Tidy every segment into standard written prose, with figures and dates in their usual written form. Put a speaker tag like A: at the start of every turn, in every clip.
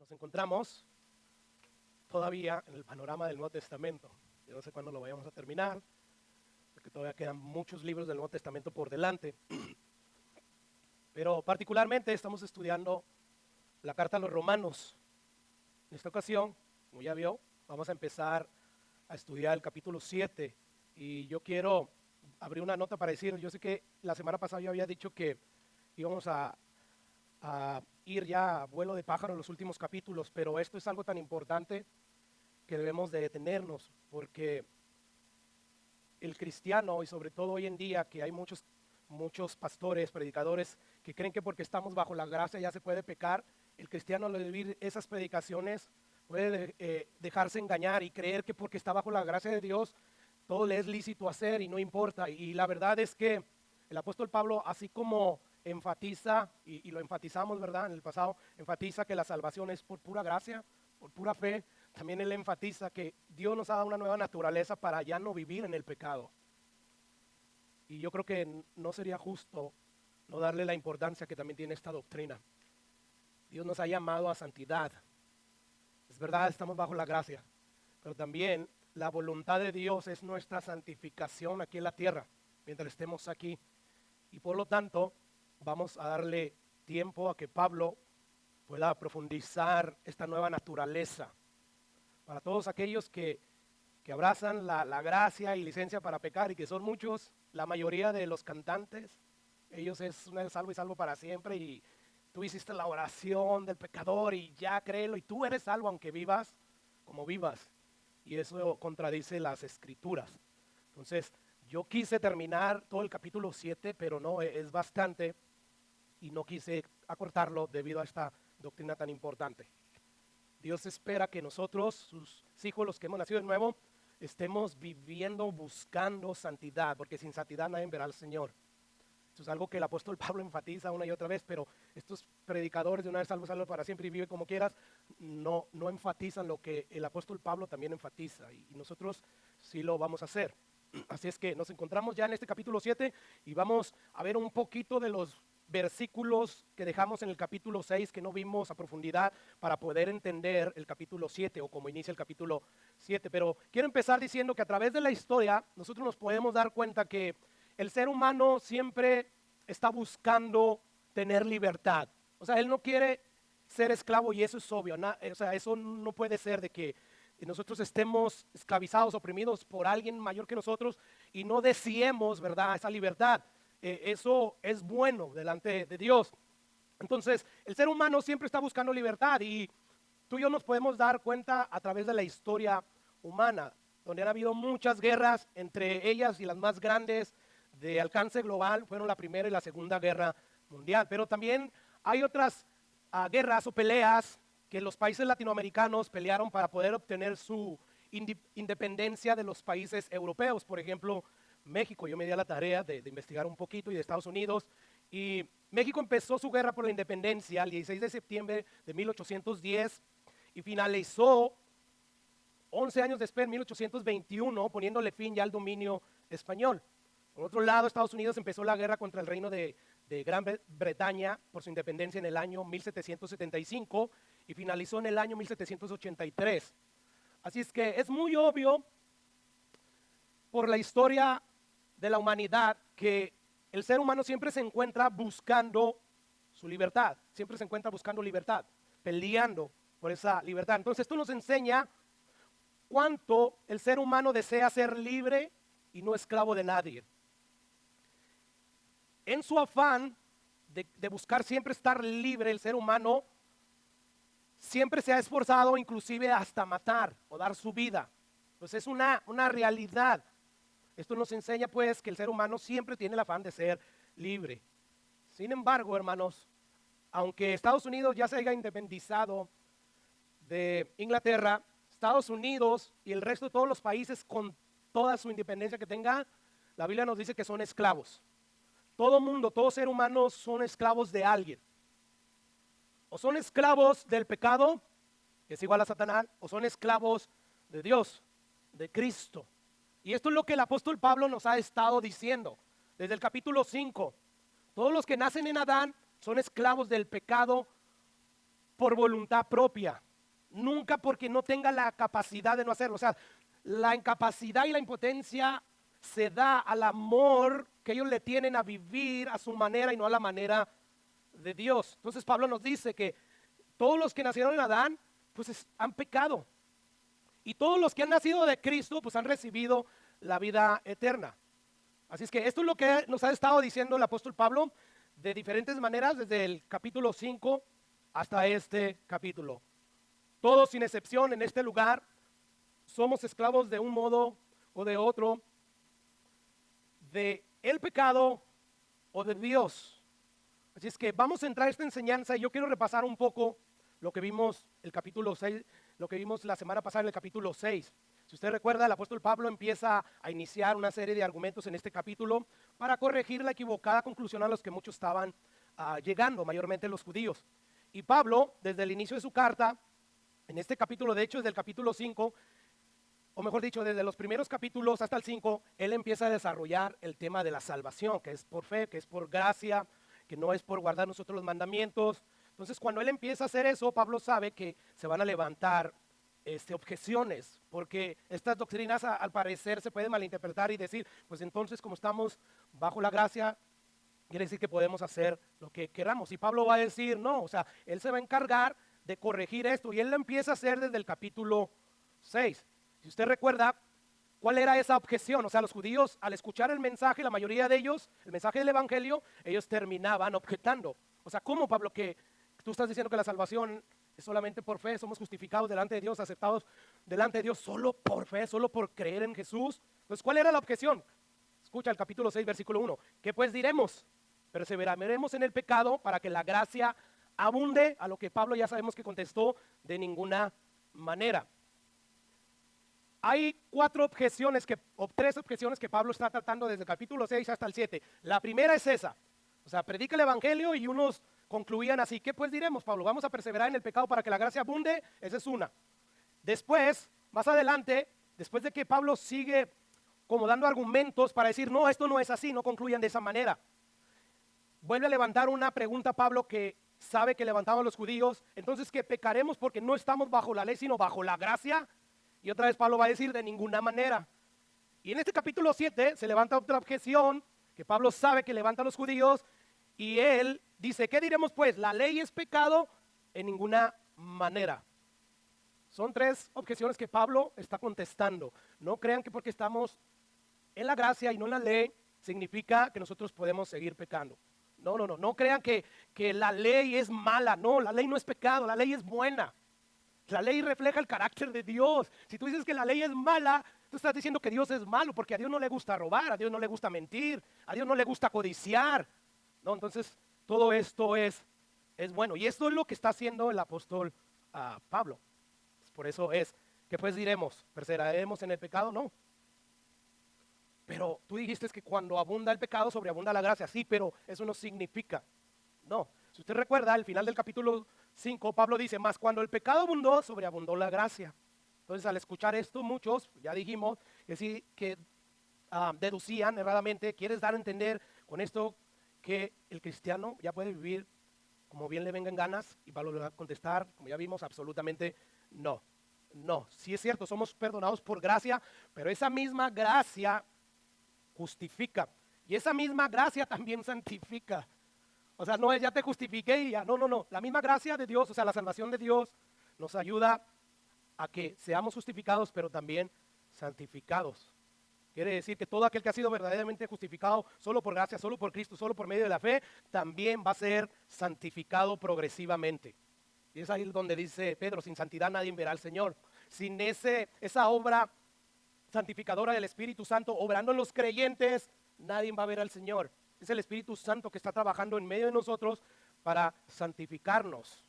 A: Nos encontramos todavía en el panorama del Nuevo Testamento. Yo no sé cuándo lo vayamos a terminar, porque todavía quedan muchos libros del Nuevo Testamento por delante. Pero particularmente estamos estudiando la carta a los Romanos. En esta ocasión, como ya vio, vamos a empezar a estudiar el capítulo 7. Y yo quiero abrir una nota para decir, yo sé que la semana pasada yo había dicho que íbamos a ir ya a vuelo de pájaro en los últimos capítulos, pero esto es algo tan importante que debemos de detenernos, porque el cristiano, y sobre todo hoy en día que hay muchos pastores, predicadores, que creen que porque estamos bajo la gracia ya se puede pecar, el cristiano al oír esas predicaciones puede dejarse engañar y creer que porque está bajo la gracia de Dios todo le es lícito hacer y no importa. Y la verdad es que el apóstol Pablo, así como enfatiza, y lo enfatizamos, ¿verdad? En el pasado, enfatiza que la salvación es por pura gracia, por pura fe. También él enfatiza que Dios nos ha dado una nueva naturaleza para ya no vivir en el pecado. Y yo creo que no sería justo no darle la importancia que también tiene esta doctrina. Dios nos ha llamado a santidad. Es verdad, estamos bajo la gracia, pero también la voluntad de Dios es nuestra santificación aquí en la tierra, mientras estemos aquí. Y por lo tanto, vamos a darle tiempo a que Pablo pueda profundizar esta nueva naturaleza. Para todos aquellos que abrazan la gracia y licencia para pecar, y que son muchos, la mayoría de los cantantes, ellos es una salvo y salvo para siempre, y tú hiciste la oración del pecador y ya créelo, y tú eres salvo aunque vivas como vivas. Y eso contradice las escrituras. Entonces, yo quise terminar todo el capítulo 7, pero no, es bastante, y no quise acortarlo debido a esta doctrina tan importante. Dios espera que nosotros, sus hijos, los que hemos nacido de nuevo, estemos viviendo, buscando santidad, porque sin santidad nadie verá al Señor. Esto es algo que el apóstol Pablo enfatiza una y otra vez, pero estos predicadores de una vez salvo, salvo para siempre y vive como quieras, no enfatizan lo que el apóstol Pablo también enfatiza, y nosotros sí lo vamos a hacer. Así es que nos encontramos ya en este capítulo 7 y vamos a ver un poquito de los versículos que dejamos en el capítulo 6 que no vimos a profundidad para poder entender el capítulo 7 o cómo inicia el capítulo 7. Pero quiero empezar diciendo que a través de la historia nosotros nos podemos dar cuenta que el ser humano siempre está buscando tener libertad. O sea, él no quiere ser esclavo, y eso es obvio. O sea, eso no puede ser de que nosotros estemos esclavizados, oprimidos por alguien mayor que nosotros y no deseemos, ¿verdad?, esa libertad. Eso es bueno delante de Dios. Entonces, el ser humano siempre está buscando libertad, y tú y yo nos podemos dar cuenta a través de la historia humana, donde han habido muchas guerras, entre ellas y las más grandes de alcance global fueron la Primera y la Segunda Guerra Mundial. Pero también hay otras guerras o peleas que los países latinoamericanos pelearon para poder obtener su independencia de los países europeos. Por ejemplo, México, yo me di a la tarea de investigar un poquito, y de Estados Unidos, y México empezó su guerra por la independencia el 16 de septiembre de 1810 y finalizó 11 años después, en 1821, poniéndole fin ya al dominio español. Por otro lado, Estados Unidos empezó la guerra contra el reino de Gran Bretaña por su independencia en el año 1775 y finalizó en el año 1783. Así es que es muy obvio por la historia de la humanidad que el ser humano siempre se encuentra buscando su libertad, siempre se encuentra buscando libertad, peleando por esa libertad. Entonces esto nos enseña cuánto el ser humano desea ser libre y no esclavo de nadie. En su afán de buscar siempre estar libre, el ser humano siempre se ha esforzado inclusive hasta matar o dar su vida. Pues es una realidad. Esto nos enseña pues que el ser humano siempre tiene el afán de ser libre. Sin embargo, hermanos, aunque Estados Unidos ya se haya independizado de Inglaterra, Estados Unidos y el resto de todos los países con toda su independencia que tengan, la Biblia nos dice que son esclavos. Todo mundo, todo ser humano son esclavos de alguien. O son esclavos del pecado, que es igual a Satanás, o son esclavos de Dios, de Cristo. Y esto es lo que el apóstol Pablo nos ha estado diciendo desde el capítulo 5. Todos los que nacen en Adán son esclavos del pecado por voluntad propia, nunca porque no tenga la capacidad de no hacerlo. O sea, la incapacidad y la impotencia se da al amor que ellos le tienen a vivir a su manera y no a la manera de Dios. Entonces Pablo nos dice que todos los que nacieron en Adán, pues han pecado. Y todos los que han nacido de Cristo, pues han recibido la vida eterna. Así es que esto es lo que nos ha estado diciendo el apóstol Pablo de diferentes maneras desde el capítulo 5 hasta este capítulo. Todos sin excepción en este lugar somos esclavos de un modo o de otro, de el pecado o de Dios. Así es que vamos a entrar a esta enseñanza y yo quiero repasar un poco lo que vimos el capítulo 6, lo que vimos la semana pasada en el capítulo 6. Si usted recuerda, el apóstol Pablo empieza a iniciar una serie de argumentos en este capítulo para corregir la equivocada conclusión a los que muchos estaban llegando, mayormente los judíos. Y Pablo, desde el inicio de su carta, en este capítulo, de hecho desde el capítulo 5, o mejor dicho, desde los primeros capítulos hasta el 5, él empieza a desarrollar el tema de la salvación, que es por fe, que es por gracia, que no es por guardar nosotros los mandamientos. Entonces, cuando él empieza a hacer eso, Pablo sabe que se van a levantar objeciones, porque estas doctrinas al parecer se pueden malinterpretar y decir, pues entonces como estamos bajo la gracia, quiere decir que podemos hacer lo que queramos. Y Pablo va a decir, no, o sea, él se va a encargar de corregir esto, y él lo empieza a hacer desde el capítulo 6. Si usted recuerda, ¿cuál era esa objeción? O sea, los judíos al escuchar el mensaje, la mayoría de ellos, el mensaje del evangelio, ellos terminaban objetando. O sea, ¿cómo, Pablo, que tú estás diciendo que la salvación es solamente por fe, somos justificados delante de Dios, aceptados delante de Dios solo por fe, solo por creer en Jesús? Entonces, ¿cuál era la objeción? Escucha el capítulo 6, versículo 1. ¿Qué pues diremos? Perseveraremos en el pecado para que la gracia abunde, a lo que Pablo ya sabemos que contestó de ninguna manera. Hay tres objeciones que Pablo está tratando desde el capítulo 6 hasta el 7. La primera es esa, o sea, predica el evangelio y unos concluían así. ¿Qué pues diremos, Pablo? ¿Vamos a perseverar en el pecado para que la gracia abunde? Esa es una. Después, más adelante, después de que Pablo sigue como dando argumentos para decir, no, esto no es así, no concluyan de esa manera, vuelve a levantar una pregunta Pablo que sabe que levantaban los judíos. Entonces, ¿que pecaremos porque no estamos bajo la ley, sino bajo la gracia? Y otra vez Pablo va a decir, de ninguna manera. Y en este capítulo 7 se levanta otra objeción que Pablo sabe que levantan los judíos, y él dice, ¿qué diremos pues? ¿La ley es pecado? En ninguna manera. Son tres objeciones que Pablo está contestando. No crean que porque estamos en la gracia y no en la ley significa que nosotros podemos seguir pecando. No crean que la ley es mala. No, la ley no es pecado, la ley es buena. La ley refleja el carácter de Dios. Si tú dices que la ley es mala, tú estás diciendo que Dios es malo, porque a Dios no le gusta robar, a Dios no le gusta mentir, a Dios no le gusta codiciar. No, entonces todo esto es bueno. Y esto es lo que está haciendo el apóstol Pablo. Por eso es que pues diremos, ¿perseveraremos en el pecado? No. Pero tú dijiste que cuando abunda el pecado, sobreabunda la gracia. Sí, pero eso no significa. No. Si usted recuerda, al final del capítulo 5, Pablo dice, más cuando el pecado abundó, sobreabundó la gracia. Entonces, al escuchar esto, muchos, ya dijimos, que sí, que deducían erradamente, quieres dar a entender con esto que el cristiano ya puede vivir como bien le vengan ganas, y Pablo le va a contestar, como ya vimos, absolutamente no. No, sí es cierto, somos perdonados por gracia, pero esa misma gracia justifica, y esa misma gracia también santifica. O sea, no es ya te justifiqué y ya, no. La misma gracia de Dios, o sea, la salvación de Dios nos ayuda a que seamos justificados, pero también santificados. Quiere decir que todo aquel que ha sido verdaderamente justificado solo por gracia, solo por Cristo, solo por medio de la fe, también va a ser santificado progresivamente. Y es ahí donde dice Pedro, sin santidad nadie verá al Señor. Sin esa obra santificadora del Espíritu Santo obrando en los creyentes, nadie va a ver al Señor. Es el Espíritu Santo que está trabajando en medio de nosotros para santificarnos.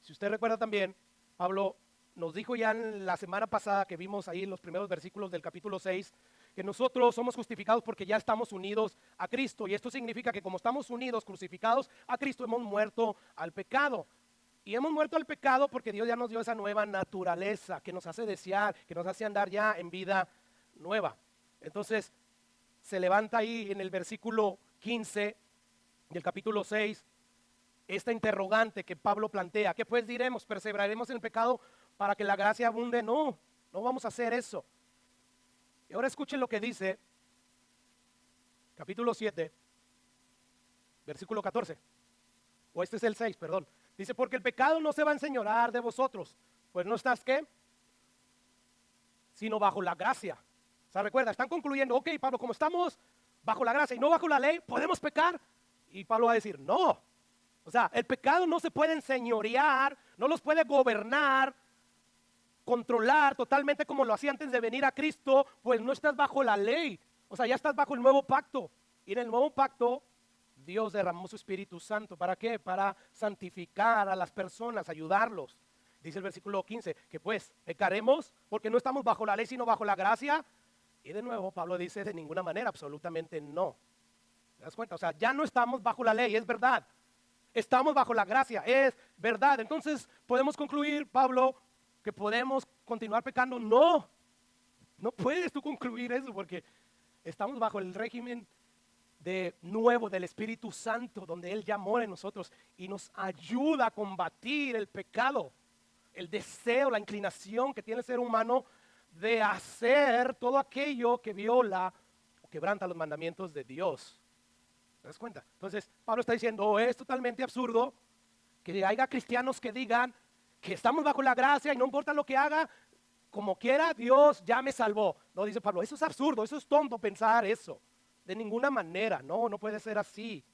A: Si usted recuerda también, Pablo nos dijo ya en la semana pasada que vimos ahí en los primeros versículos del capítulo 6, que nosotros somos justificados porque ya estamos unidos a Cristo. Y esto significa que como estamos unidos, crucificados a Cristo, hemos muerto al pecado. Y hemos muerto al pecado porque Dios ya nos dio esa nueva naturaleza que nos hace desear, que nos hace andar ya en vida nueva. Entonces, se levanta ahí en el versículo 15 del capítulo 6 esta interrogante que Pablo plantea. ¿Qué pues diremos? ¿Perseveraremos en el pecado para que la gracia abunde? No, no vamos a hacer eso. Y ahora escuchen lo que dice capítulo 7, versículo 14. O este es el 6, perdón. Dice, porque el pecado no se va a enseñorear de vosotros, pues no estás, ¿qué? Sino bajo la gracia. O sea, recuerda, están concluyendo, ok, Pablo, como estamos bajo la gracia y no bajo la ley, ¿podemos pecar? Y Pablo va a decir, no. O sea, el pecado no se puede enseñorear, no los puede gobernar, controlar totalmente como lo hacía antes de venir a Cristo, pues no estás bajo la ley. O sea, ya estás bajo el nuevo pacto. Y en el nuevo pacto, Dios derramó su Espíritu Santo. ¿Para qué? Para santificar a las personas, ayudarlos. Dice el versículo 15, que pues pecaremos porque no estamos bajo la ley, sino bajo la gracia. Y de nuevo Pablo dice, de ninguna manera, absolutamente no. ¿Te das cuenta? O sea, ya no estamos bajo la ley, es verdad. Estamos bajo la gracia, es verdad. Entonces, ¿podemos concluir, Pablo, que podemos continuar pecando? No, no puedes tú concluir eso porque estamos bajo el régimen de nuevo del Espíritu Santo, donde Él ya mora en nosotros y nos ayuda a combatir el pecado, el deseo, la inclinación que tiene el ser humano de hacer todo aquello que viola o quebranta los mandamientos de Dios. ¿Te das cuenta? Entonces, Pablo está diciendo, es totalmente absurdo que haya cristianos que digan que estamos bajo la gracia y no importa lo que haga, como quiera, Dios ya me salvó. No, dice Pablo, eso es absurdo, eso es tonto pensar eso. De ninguna manera, no puede ser así.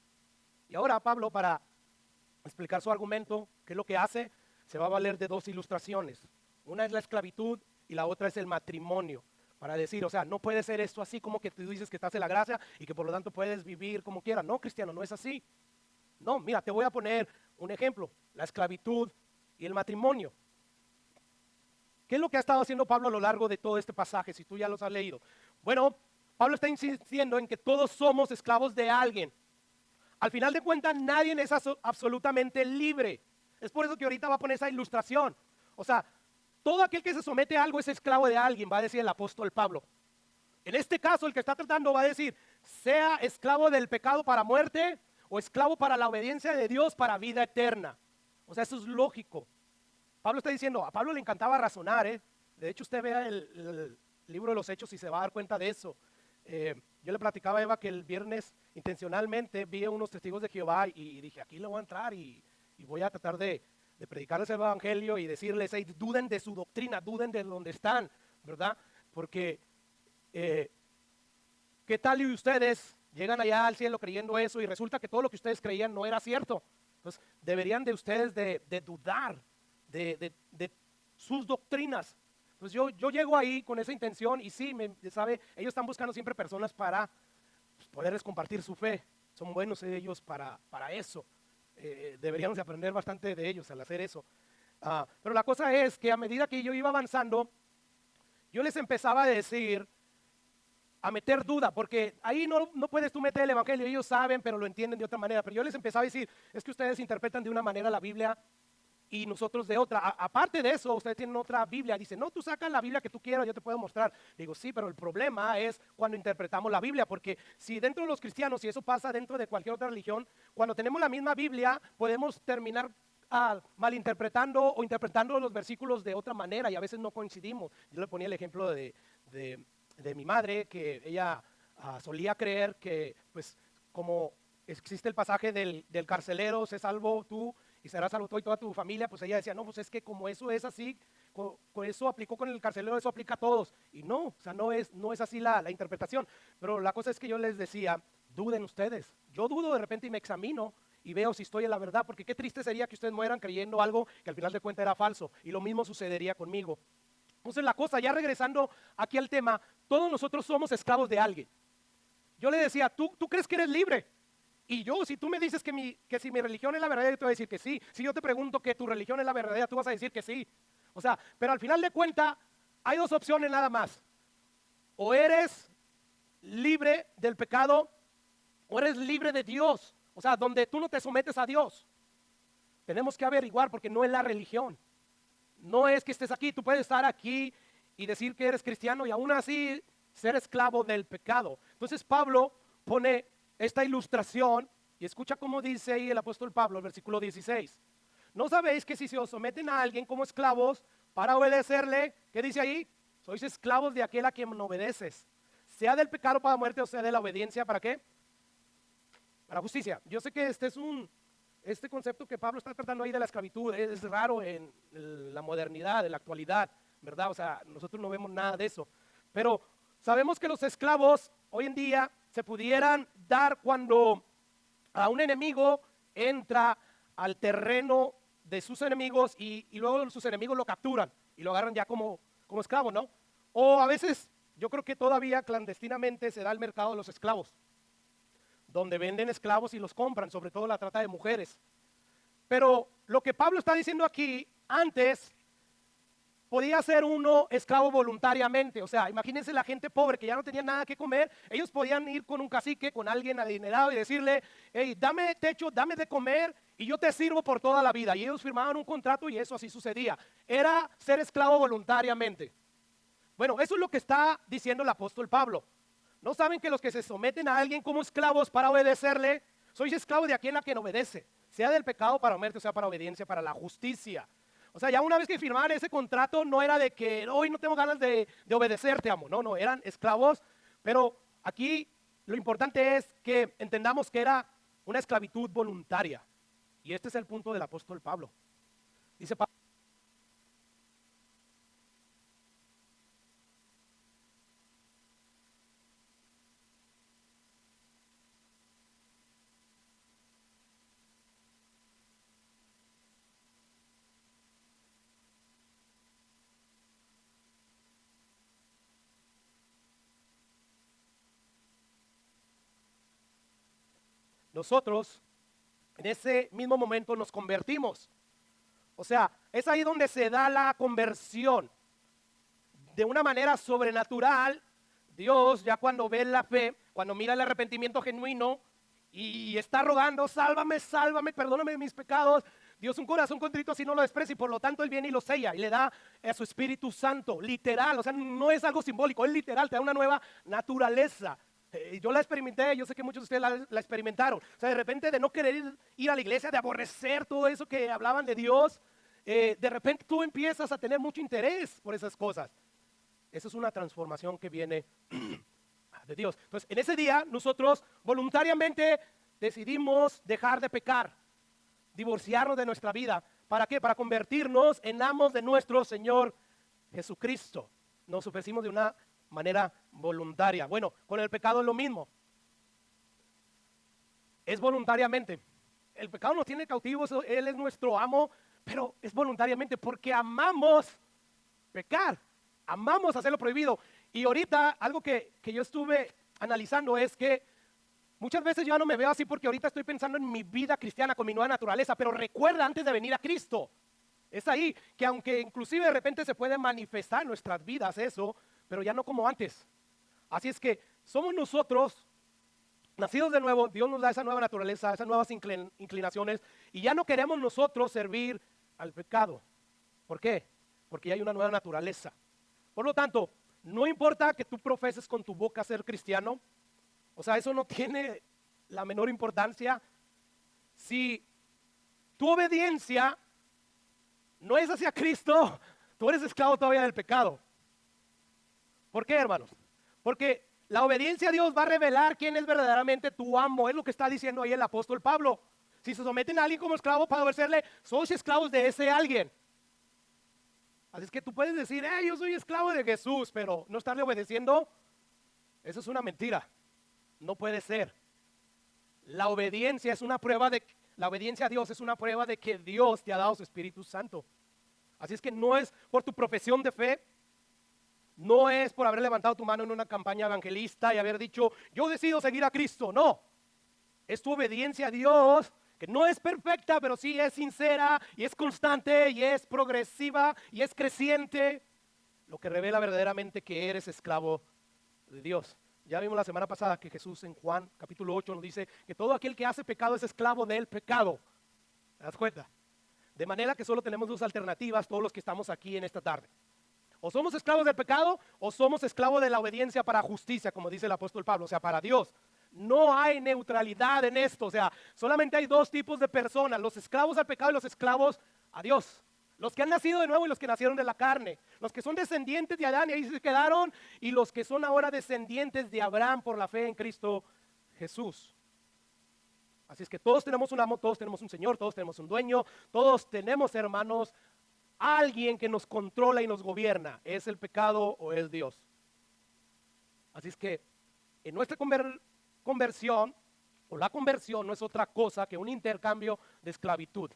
A: Y ahora Pablo, para explicar su argumento, ¿qué es lo que hace? Se va a valer de dos ilustraciones. Una es la esclavitud y la otra es el matrimonio. Para decir, o sea, no puede ser esto así como que tú dices que estás en la gracia y que por lo tanto puedes vivir como quieras. No, cristiano, no es así. No, mira, te voy a poner un ejemplo, la esclavitud y el matrimonio. ¿Qué es lo que ha estado haciendo Pablo a lo largo de todo este pasaje, si tú ya los has leído? Bueno, Pablo está insistiendo en que todos somos esclavos de alguien. Al final de cuentas, nadie es absolutamente libre. Es por eso que ahorita va a poner esa ilustración. O sea, todo aquel que se somete a algo es esclavo de alguien, va a decir el apóstol Pablo. En este caso, el que está tratando va a decir, sea esclavo del pecado para muerte o esclavo para la obediencia de Dios para vida eterna. O sea, eso es lógico. Pablo está diciendo, a Pablo le encantaba razonar, ¿eh? De hecho, usted vea el libro de los Hechos y se va a dar cuenta de eso. Yo le platicaba a Eva que el viernes intencionalmente vi a unos testigos de Jehová y dije, aquí le voy a entrar y voy a tratar de predicarles el evangelio y decirles, hey, duden de su doctrina, duden de donde están, ¿verdad? Porque, ¿qué tal y ustedes llegan allá al cielo creyendo eso y resulta que todo lo que ustedes creían no era cierto? Entonces, deberían de ustedes de dudar de sus doctrinas. Pues yo llego ahí con esa intención y sí, sabe, ellos están buscando siempre personas para poderles compartir su fe. Son buenos ellos para eso. Deberíamos de aprender bastante de ellos al hacer eso. Pero la cosa es que a medida que yo iba avanzando, yo les empezaba a decir, a meter duda, porque ahí no puedes tú meter el evangelio, ellos saben, pero lo entienden de otra manera. Pero yo les empezaba a decir, es que ustedes interpretan de una manera la Biblia y nosotros de otra. Aparte de eso, ustedes tienen otra Biblia. Dice, no, tú sacas la Biblia que tú quieras, yo te puedo mostrar. Digo, sí, pero el problema es cuando interpretamos la Biblia, porque si dentro de los cristianos, y eso pasa dentro de cualquier otra religión, cuando tenemos la misma Biblia, podemos terminar malinterpretando o interpretando los versículos de otra manera y a veces no coincidimos. Yo le ponía el ejemplo de mi madre, que ella solía creer que, pues, como existe el pasaje del carcelero, sé salvo tú y serás salvo tú y toda tu familia, pues ella decía, no, pues es que como eso es así, con eso aplicó con el carcelero, eso aplica a todos. Y no, o sea, no es así la interpretación. Pero la cosa es que yo les decía, duden ustedes. Yo dudo de repente y me examino y veo si estoy en la verdad, porque qué triste sería que ustedes mueran creyendo algo que al final de cuentas era falso. Y lo mismo sucedería conmigo. Entonces la cosa, ya regresando aquí al tema, todos nosotros somos esclavos de alguien. Yo le decía, ¿tú crees que eres libre? Y yo, si tú me dices que si mi religión es la verdadera, yo te voy a decir que sí. Si yo te pregunto que tu religión es la verdadera, tú vas a decir que sí. O sea, pero al final de cuentas, hay dos opciones nada más. O eres libre del pecado, o eres libre de Dios. O sea, donde tú no te sometes a Dios. Tenemos que averiguar porque no es la religión. No es que estés aquí, tú puedes estar aquí y decir que eres cristiano y aún así ser esclavo del pecado. Entonces Pablo pone esta ilustración Y escucha cómo dice ahí el apóstol Pablo, el versículo 16. ¿No sabéis que si se os someten a alguien como esclavos para obedecerle, qué dice ahí? Sois esclavos de aquel a quien obedeces, sea del pecado para muerte o sea de la obediencia, ¿para qué? Para justicia. Yo sé que este concepto que Pablo está tratando ahí de la esclavitud es raro en la modernidad, en la actualidad, ¿verdad? O sea, nosotros no vemos nada de eso. Pero sabemos que los esclavos hoy en día se pudieran dar cuando a un enemigo entra al terreno de sus enemigos y luego sus enemigos lo capturan y lo agarran ya como esclavo, ¿no? O a veces, yo creo que todavía clandestinamente se da el mercado de los esclavos, donde venden esclavos y los compran, sobre todo la trata de mujeres. Pero lo que Pablo está diciendo aquí, antes podía ser uno esclavo voluntariamente. O sea, imagínense la gente pobre que ya no tenía nada que comer, ellos podían ir con un cacique, con alguien adinerado y decirle, hey, dame techo, dame de comer y yo te sirvo por toda la vida. Y ellos firmaban un contrato y eso así sucedía. Era ser esclavo voluntariamente. Bueno, eso es lo que está diciendo el apóstol Pablo. ¿No saben que los que se someten a alguien como esclavos para obedecerle, sois esclavos de aquel a quien obedece, sea del pecado para muerte, o sea para obediencia, para la justicia? O sea, ya una vez que firmaban ese contrato, no era de que hoy no tengo ganas de obedecerte, amo. No, eran esclavos. Pero aquí lo importante es que entendamos que era una esclavitud voluntaria. Y este es el punto del apóstol Pablo. Dice Pablo. Nosotros en ese mismo momento nos convertimos. O sea, es ahí donde se da la conversión. De una manera sobrenatural, Dios ya cuando ve la fe, cuando mira el arrepentimiento genuino y está rogando, sálvame, sálvame, perdóname de mis pecados, Dios un corazón contrito así no lo desprecia y por lo tanto Él viene y lo sella y le da a su Espíritu Santo, literal, o sea, no es algo simbólico, es literal, te da una nueva naturaleza. Yo la experimenté, yo sé que muchos de ustedes la experimentaron. O sea, de repente de no querer ir a la iglesia, de aborrecer todo eso que hablaban de Dios, de repente tú empiezas a tener mucho interés por esas cosas. Esa es una transformación que viene de Dios. Entonces, en ese día nosotros voluntariamente decidimos dejar de pecar, divorciarnos de nuestra vida. ¿Para qué? Para convertirnos en amos de nuestro Señor Jesucristo. Nos ofrecimos de una manera voluntaria. Bueno, con el pecado es lo mismo. Es voluntariamente. El pecado nos tiene cautivos, Él es nuestro amo, pero es voluntariamente porque amamos pecar, amamos hacer lo prohibido. Y ahorita algo que yo estuve analizando es que muchas veces yo no me veo así porque ahorita estoy pensando en mi vida cristiana con mi nueva naturaleza, pero recuerda antes de venir a Cristo. Es ahí que aunque inclusive de repente se puede manifestar en nuestras vidas eso, pero ya no como antes. Así es que somos nosotros, nacidos de nuevo, Dios nos da esa nueva naturaleza, esas nuevas inclinaciones, y ya no queremos nosotros servir al pecado. ¿Por qué? Porque ya hay una nueva naturaleza. Por lo tanto, no importa que tú profeses con tu boca ser cristiano, o sea, eso no tiene la menor importancia. Si tu obediencia no es hacia Cristo, tú eres esclavo todavía del pecado. ¿Por qué, hermanos? Porque la obediencia a Dios va a revelar quién es verdaderamente tu amo. Es lo que está diciendo ahí el apóstol Pablo. Si se someten a alguien como esclavo para obedecerle, sois esclavos de ese alguien. Así es que tú puedes decir, yo soy esclavo de Jesús, pero no estarle obedeciendo, eso es una mentira. No puede ser. La obediencia es una prueba la obediencia a Dios es una prueba de que Dios te ha dado su Espíritu Santo. Así es que no es por tu profesión de fe, no es por haber levantado tu mano en una campaña evangelista y haber dicho, yo decido seguir a Cristo. No, es tu obediencia a Dios, que no es perfecta, pero sí es sincera y es constante y es progresiva y es creciente, lo que revela verdaderamente que eres esclavo de Dios. Ya vimos la semana pasada que Jesús en Juan capítulo 8 nos dice que todo aquel que hace pecado es esclavo del pecado. ¿Te das cuenta? De manera que solo tenemos dos alternativas todos los que estamos aquí en esta tarde. O somos esclavos del pecado o somos esclavos de la obediencia para justicia, como dice el apóstol Pablo, o sea, para Dios. No hay neutralidad en esto. O sea, solamente hay dos tipos de personas: los esclavos al pecado y los esclavos a Dios. Los que han nacido de nuevo y los que nacieron de la carne. Los que son descendientes de Adán y ahí se quedaron, y los que son ahora descendientes de Abraham por la fe en Cristo Jesús. Así es que todos tenemos un amo, todos tenemos un Señor, todos tenemos un dueño, todos tenemos, hermanos, alguien que nos controla y nos gobierna. ¿Es el pecado o es Dios? Así es que en nuestra conversión, o la conversión no es otra cosa que un intercambio de esclavitud.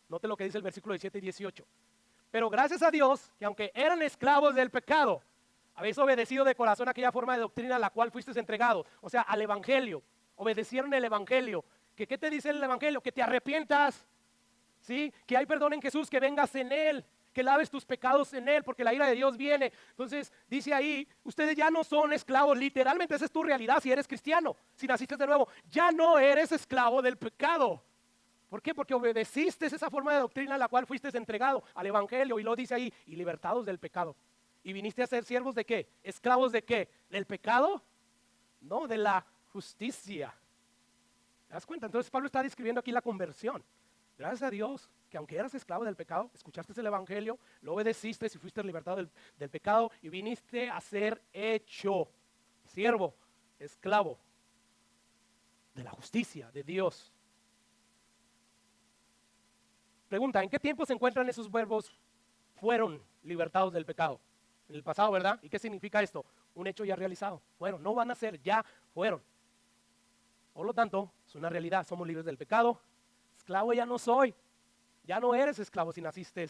A: Note lo que dice el versículo 17 y 18. Pero gracias a Dios, que aunque eran esclavos del pecado, habéis obedecido de corazón aquella forma de doctrina a la cual fuisteis entregados, o sea, al evangelio. Obedecieron el evangelio. ¿Qué te dice el evangelio? Que te arrepientas, ¿sí? Que hay perdón en Jesús, que vengas en Él, que laves tus pecados en Él, porque la ira de Dios viene. Entonces dice ahí, ustedes ya no son esclavos, literalmente esa es tu realidad si eres cristiano, si naciste de nuevo. Ya no eres esclavo del pecado. ¿Por qué? Porque obedeciste esa forma de doctrina a la cual fuiste entregado, al evangelio, y lo dice ahí, y libertados del pecado. ¿Y viniste a ser siervos de qué? ¿Esclavos de qué? ¿Del pecado? No, de la justicia. ¿Te das cuenta? Entonces Pablo está describiendo aquí la conversión. Gracias a Dios que aunque eras esclavo del pecado, escuchaste el evangelio, lo obedeciste y fuiste libertado del pecado y viniste a ser hecho siervo, esclavo de la justicia de Dios. Pregunta, ¿en qué tiempo se encuentran esos verbos fueron libertados del pecado? En el pasado, ¿verdad? ¿Y qué significa esto? Un hecho ya realizado. Fueron, no van a ser, ya fueron. Por lo tanto, es una realidad, somos libres del pecado. Esclavo ya no soy, ya no eres esclavo si naciste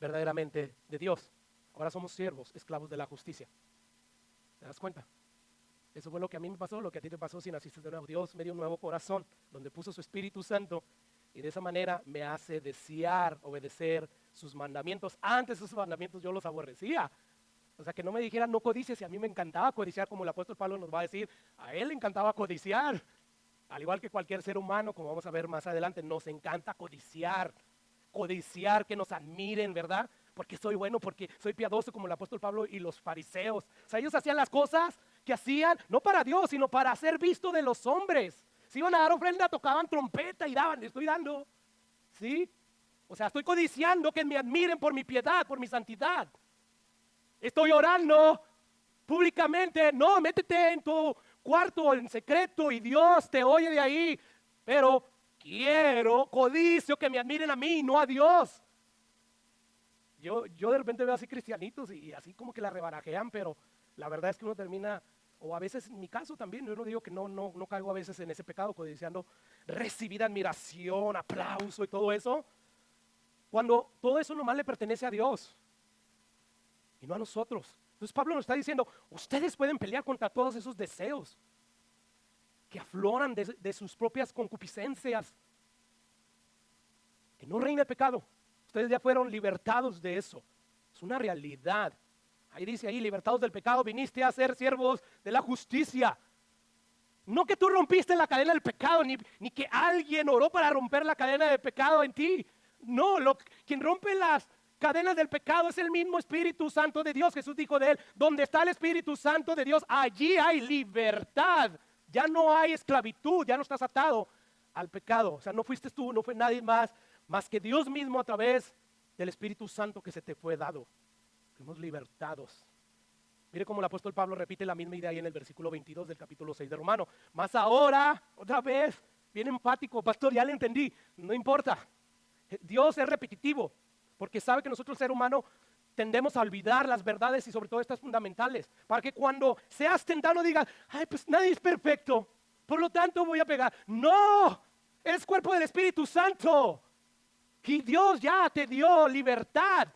A: verdaderamente de Dios. Ahora somos siervos, esclavos de la justicia. ¿Te das cuenta? Eso fue lo que a mí me pasó, lo que a ti te pasó si naciste de nuevo. Dios me dio un nuevo corazón, donde puso su Espíritu Santo, y de esa manera me hace desear obedecer sus mandamientos. Antes esos mandamientos yo los aborrecía. O sea, que no me dijeran no codicies, y a mí me encantaba codiciar, como el apóstol Pablo nos va a decir. A él le encantaba codiciar. Al igual que cualquier ser humano, como vamos a ver más adelante, nos encanta codiciar. Codiciar que nos admiren, ¿verdad? Porque soy bueno, porque soy piadoso, como el apóstol Pablo y los fariseos. O sea, ellos hacían las cosas que hacían, no para Dios, sino para ser visto de los hombres. Si iban a dar ofrenda, tocaban trompeta y daban, estoy dando. ¿Sí? O sea, estoy codiciando que me admiren por mi piedad, por mi santidad. Estoy orando públicamente. No, métete en tu cuarto en secreto y Dios te oye de ahí. Pero codicio que me admiren a mí, no a Dios. Yo de repente veo así cristianitos y así como que la rebarajean, pero la verdad es que uno termina, o a veces en mi caso también, yo no digo que no caigo a veces en ese pecado, codiciando recibir admiración, aplauso y todo eso, cuando todo eso nomás le pertenece a Dios y no a nosotros. Entonces Pablo nos está diciendo, ustedes pueden pelear contra todos esos deseos que afloran de sus propias concupiscencias. Que no reina el pecado. Ustedes ya fueron libertados de eso. Es una realidad. Ahí dice ahí, libertados del pecado, viniste a ser siervos de la justicia. No que tú rompiste la cadena del pecado, ni que alguien oró para romper la cadena del pecado en ti. No, quien rompe las cadenas del pecado es el mismo Espíritu Santo de Dios. Jesús dijo de él, donde está el Espíritu Santo de Dios, allí hay libertad. Ya no hay esclavitud, ya no estás atado al pecado. O sea, no fuiste tú, no fue nadie más que Dios mismo a través del Espíritu Santo que se te fue dado. Fuimos libertados. Mire cómo el apóstol Pablo repite la misma idea ahí en el versículo 22 del capítulo 6 de Romano. Mas ahora, otra vez, bien enfático, pastor, ya le entendí, no importa. Dios es repetitivo, porque sabe que nosotros, ser humano, tendemos a olvidar las verdades y sobre todo estas fundamentales, para que cuando seas tentado digas, ay, pues nadie es perfecto, por lo tanto voy a pegar. No, eres cuerpo del Espíritu Santo y Dios ya te dio libertad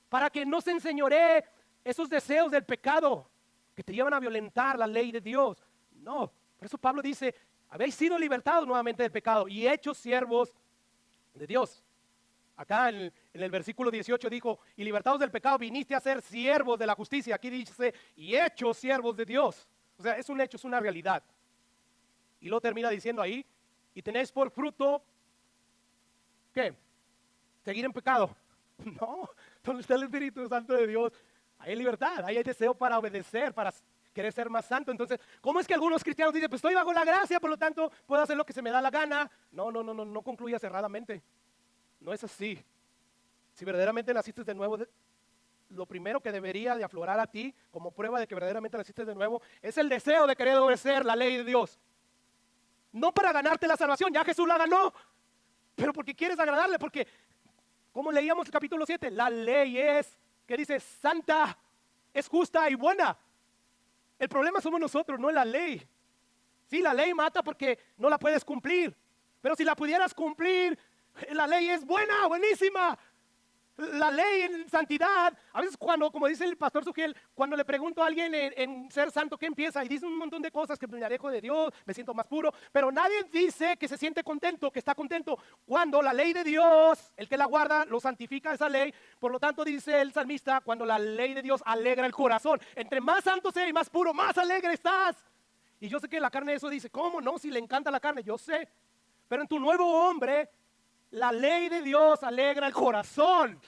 A: para que no se enseñoree esos deseos del pecado que te llevan a violentar la ley de Dios. No, por eso Pablo dice, habéis sido libertados nuevamente del pecado y hechos siervos de Dios. Acá en el versículo 18 dijo, y libertados del pecado viniste a ser siervos de la justicia. Aquí dice, y hechos siervos de Dios. O sea, es un hecho, es una realidad. Y lo termina diciendo ahí, y tenéis por fruto, ¿qué? Seguir en pecado. No, donde está el Espíritu Santo de Dios, hay libertad, hay deseo para obedecer, para querer ser más santo. Entonces, ¿cómo es que algunos cristianos dicen, pues estoy bajo la gracia, por lo tanto puedo hacer lo que se me da la gana? No concluyas erradamente. No es así. Si verdaderamente naciste de nuevo, lo primero que debería de aflorar a ti como prueba de que verdaderamente naciste de nuevo es el deseo de querer obedecer la ley de Dios. No para ganarte la salvación, ya Jesús la ganó, pero porque quieres agradarle, porque como leíamos el capítulo 7, la ley es, que dice, santa, es justa y buena. El problema somos nosotros, no es la ley. Sí, la ley mata porque no la puedes cumplir, pero si la pudieras cumplir, la ley es buena, buenísima. La ley en santidad, a veces cuando, como dice el pastor Sugiel, cuando le pregunto a alguien en ser santo, ¿qué empieza? Y dice un montón de cosas, que me alejo de Dios, me siento más puro, pero nadie dice que se siente contento, que está contento, cuando la ley de Dios, el que la guarda, lo santifica esa ley. Por lo tanto, dice el salmista, cuando la ley de Dios alegra el corazón, entre más santo sea y más puro, más alegre estás. Y yo sé que la carne eso dice, ¿cómo no? Si le encanta la carne, yo sé, pero en tu nuevo hombre, la ley de Dios alegra el corazón.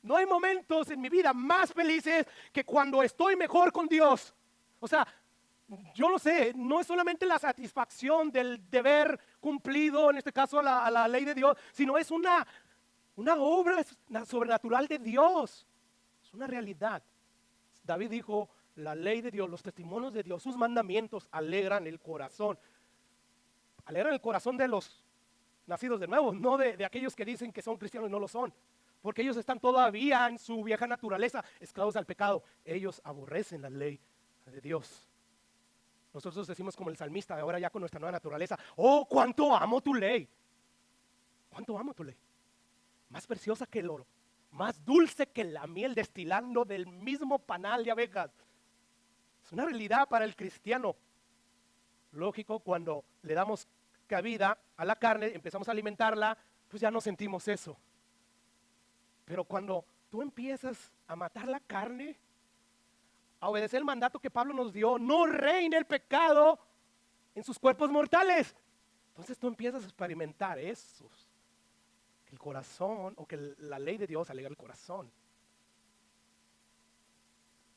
A: No hay momentos en mi vida más felices que cuando estoy mejor con Dios. O sea, yo lo sé, no es solamente la satisfacción del deber cumplido, en este caso a la ley de Dios, sino es una obra sobrenatural de Dios. Es una realidad. David dijo, la ley de Dios, los testimonios de Dios, sus mandamientos alegran el corazón. Alegran el corazón de los nacidos de nuevo, no de aquellos que dicen que son cristianos y no lo son. Porque ellos están todavía en su vieja naturaleza, esclavos al pecado. Ellos aborrecen la ley de Dios. Nosotros decimos como el salmista, ahora ya con nuestra nueva naturaleza, oh, cuánto amo tu ley. Cuánto amo tu ley. Más preciosa que el oro, más dulce que la miel destilando del mismo panal de abejas. Es una realidad para el cristiano. Lógico, cuando le damos cabida a la carne, empezamos a alimentarla, pues ya no sentimos eso. Pero cuando tú empiezas a matar la carne, a obedecer el mandato que Pablo nos dio, no reine el pecado en sus cuerpos mortales. Entonces tú empiezas a experimentar eso. Que el corazón, o que la ley de Dios alegra el corazón.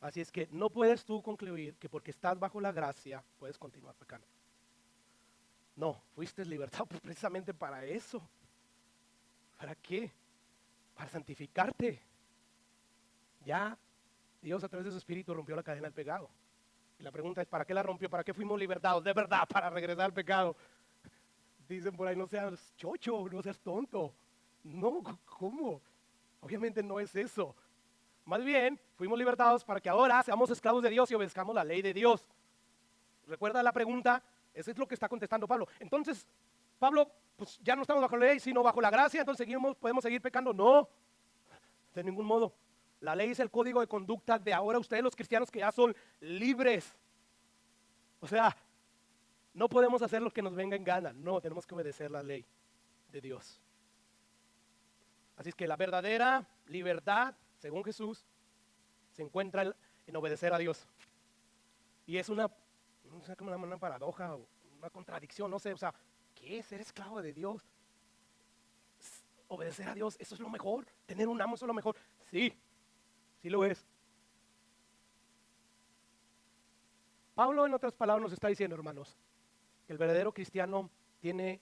A: Así es que no puedes tú concluir que porque estás bajo la gracia puedes continuar pecando. No, fuiste libertado precisamente para eso. ¿Para qué? Para santificarte. Ya Dios a través de su Espíritu rompió la cadena del pecado. Y la pregunta es, ¿para qué la rompió? ¿Para qué fuimos libertados? De verdad, para regresar al pecado. Dicen por ahí, no seas chocho, no seas tonto. No, ¿cómo? Obviamente no es eso. Más bien, fuimos libertados para que ahora seamos esclavos de Dios y obedezcamos la ley de Dios. ¿Recuerda la pregunta? Eso es lo que está contestando Pablo. Entonces, Pablo, pues ya no estamos bajo la ley, sino bajo la gracia, entonces podemos seguir pecando. No, de ningún modo. La ley es el código de conducta de ahora ustedes los cristianos que ya son libres. O sea, no podemos hacer lo que nos venga en gana. No, tenemos que obedecer la ley de Dios. Así es que la verdadera libertad, según Jesús, se encuentra en obedecer a Dios. Y es una paradoja, una contradicción, no sé, o sea, ¿qué es ser esclavo de Dios? Obedecer a Dios, eso es lo mejor. Tener un amo, eso es lo mejor. Sí, sí lo es. Pablo, en otras palabras, nos está diciendo, hermanos, que el verdadero cristiano tiene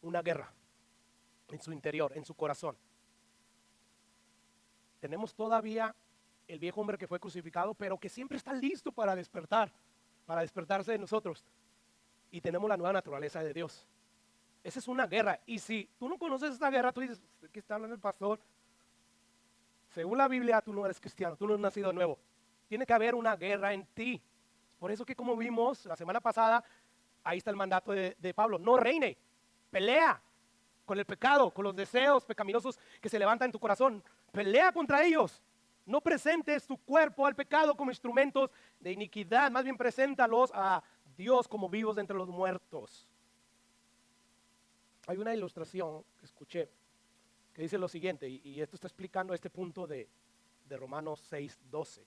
A: una guerra en su interior, en su corazón. Tenemos todavía el viejo hombre que fue crucificado, pero que siempre está listo para despertar, para despertarse de nosotros. Y tenemos la nueva naturaleza de Dios. Esa es una guerra. Y si tú no conoces esta guerra, tú dices, ¿de qué está hablando el pastor? Según la Biblia, tú no eres cristiano, tú no has nacido de nuevo. Tiene que haber una guerra en ti. Por eso que como vimos la semana pasada, ahí está el mandato de Pablo. No reine, pelea con el pecado, con los deseos pecaminosos que se levantan en tu corazón. Pelea contra ellos. No presentes tu cuerpo al pecado como instrumentos de iniquidad. Más bien preséntalos a Dios como vivos de entre los muertos. Hay una ilustración que escuché que dice lo siguiente, y esto está explicando este punto de Romanos 6:12.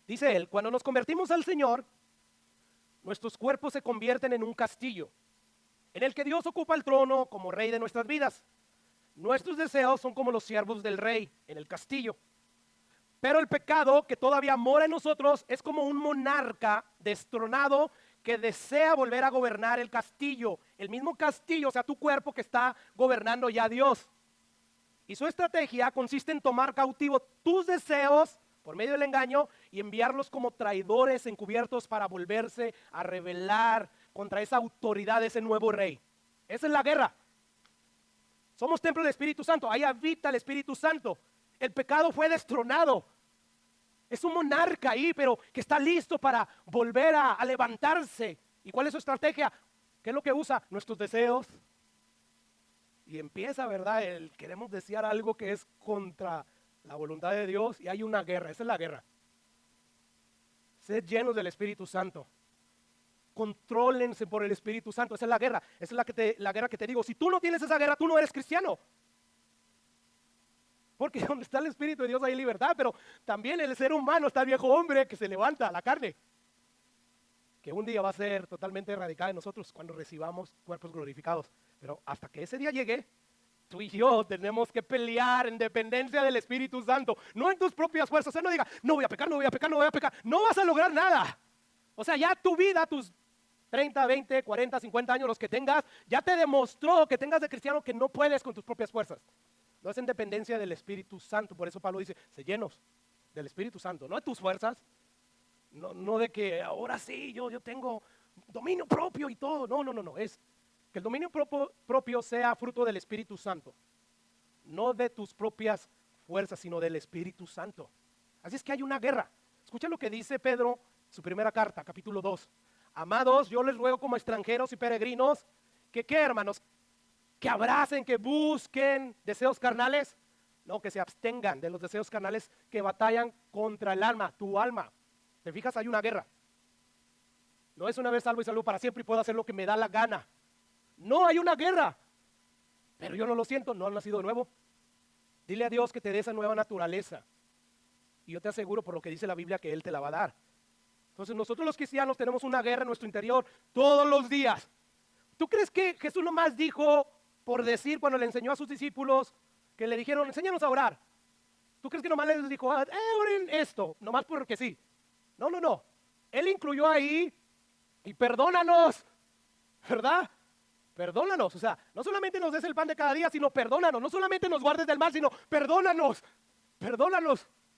A: Dice él, cuando nos convertimos al Señor, nuestros cuerpos se convierten en un castillo, en el que Dios ocupa el trono como rey de nuestras vidas. Nuestros deseos son como los siervos del rey en el castillo. Pero el pecado que todavía mora en nosotros es como un monarca destronado que desea volver a gobernar el castillo. El mismo castillo, o sea, tu cuerpo que está gobernando ya Dios. Y su estrategia consiste en tomar cautivo tus deseos por medio del engaño y enviarlos como traidores encubiertos para volverse a rebelar contra esa autoridad, ese nuevo rey. Esa es la guerra. Somos templo del Espíritu Santo, ahí habita el Espíritu Santo. El pecado fue destronado. Es un monarca ahí, pero que está listo para volver a levantarse. ¿Y cuál es su estrategia? ¿Qué es lo que usa? Nuestros deseos. Y empieza, ¿verdad? Queremos desear algo que es contra la voluntad de Dios y hay una guerra. Esa es la guerra. Sed llenos del Espíritu Santo. Contrólense por el Espíritu Santo. Esa es la guerra. Esa es la guerra que te digo. Si tú no tienes esa guerra, tú no eres cristiano. Porque donde está el Espíritu de Dios hay libertad, pero también el ser humano está el viejo hombre que se levanta, la carne, que un día va a ser totalmente erradicada de nosotros cuando recibamos cuerpos glorificados. Pero hasta que ese día llegue, tú y yo tenemos que pelear en dependencia del Espíritu Santo, no en tus propias fuerzas. O sea, no diga, no voy a pecar, no voy a pecar, no voy a pecar. No vas a lograr nada. O sea, ya tu vida, tus 30, 20, 40, 50 años, los que tengas, ya te demostró que tengas de cristiano que no puedes con tus propias fuerzas. No es en dependencia del Espíritu Santo. Por eso Pablo dice, sé llenos del Espíritu Santo, no de tus fuerzas, no de que ahora sí, yo tengo dominio propio y todo. No, es que el dominio propio sea fruto del Espíritu Santo, no de tus propias fuerzas, sino del Espíritu Santo. Así es que hay una guerra. Escucha lo que dice Pedro, su primera carta, capítulo 2. Amados, yo les ruego como extranjeros y peregrinos, que ¿qué, hermanos? Que abracen, que busquen deseos carnales. No, que se abstengan de los deseos carnales que batallan contra el alma, tu alma. ¿Te fijas? Hay una guerra. No es una vez salvo y salvo para siempre y puedo hacer lo que me da la gana. No, hay una guerra. Pero yo no lo siento, no han nacido de nuevo. Dile a Dios que te dé esa nueva naturaleza. Y yo te aseguro por lo que dice la Biblia que Él te la va a dar. Entonces nosotros los cristianos tenemos una guerra en nuestro interior todos los días. ¿Tú crees que Jesús nomás dijo por decir cuando le enseñó a sus discípulos que le dijeron, enséñanos a orar? ¿Tú crees que nomás les dijo, oren esto, nomás porque sí? No. Él incluyó ahí y perdónanos, ¿verdad? Perdónanos, o sea, no solamente nos des el pan de cada día, sino perdónanos. No solamente nos guardes del mal, sino perdónanos.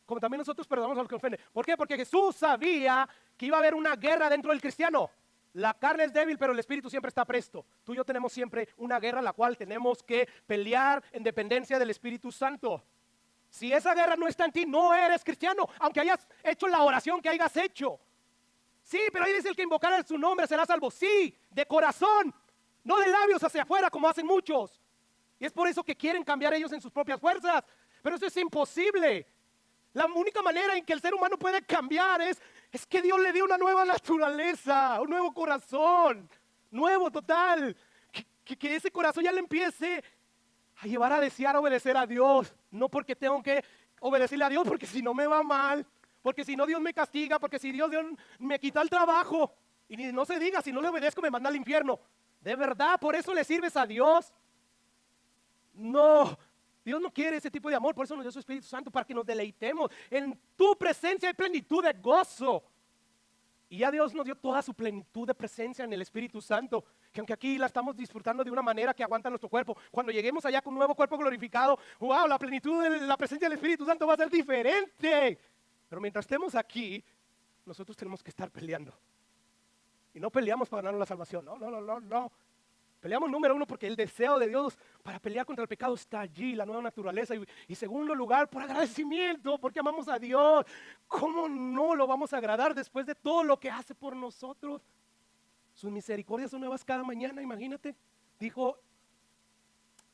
A: Como también nosotros perdonamos a los que ofenden. ¿Por qué? Porque Jesús sabía que iba a haber una guerra dentro del cristiano. La carne es débil, pero el espíritu siempre está presto. Tú y yo tenemos siempre una guerra la cual tenemos que pelear en dependencia del Espíritu Santo. Si esa guerra no está en ti, no eres cristiano, aunque hayas hecho la oración que hayas hecho. Sí, pero ahí dice el que invocara su nombre será salvo. Sí, de corazón, no de labios hacia afuera como hacen muchos. Y es por eso que quieren cambiar ellos en sus propias fuerzas. Pero eso es imposible. La única manera en que el ser humano puede cambiar es que Dios le dio una nueva naturaleza, un nuevo corazón, nuevo total. Que ese corazón ya le empiece a llevar a desear obedecer a Dios. No porque tengo que obedecerle a Dios, porque si no me va mal, porque si no Dios me castiga, porque si Dios me quita el trabajo. Y no se diga, si no le obedezco me manda al infierno. ¿De verdad por eso le sirves a Dios? No. Dios no quiere ese tipo de amor, por eso nos dio su Espíritu Santo, para que nos deleitemos. En tu presencia hay plenitud de gozo. Y ya Dios nos dio toda su plenitud de presencia en el Espíritu Santo, que aunque aquí la estamos disfrutando de una manera que aguanta nuestro cuerpo, cuando lleguemos allá con un nuevo cuerpo glorificado, wow, la plenitud de la presencia del Espíritu Santo va a ser diferente. Pero mientras estemos aquí, nosotros tenemos que estar peleando. Y no peleamos para ganarnos la salvación, no. Peleamos número uno porque el deseo de Dios para pelear contra el pecado está allí, la nueva naturaleza. Y segundo lugar, por agradecimiento, porque amamos a Dios. ¿Cómo no lo vamos a agradar después de todo lo que hace por nosotros? Sus misericordias son nuevas cada mañana, imagínate. Dijo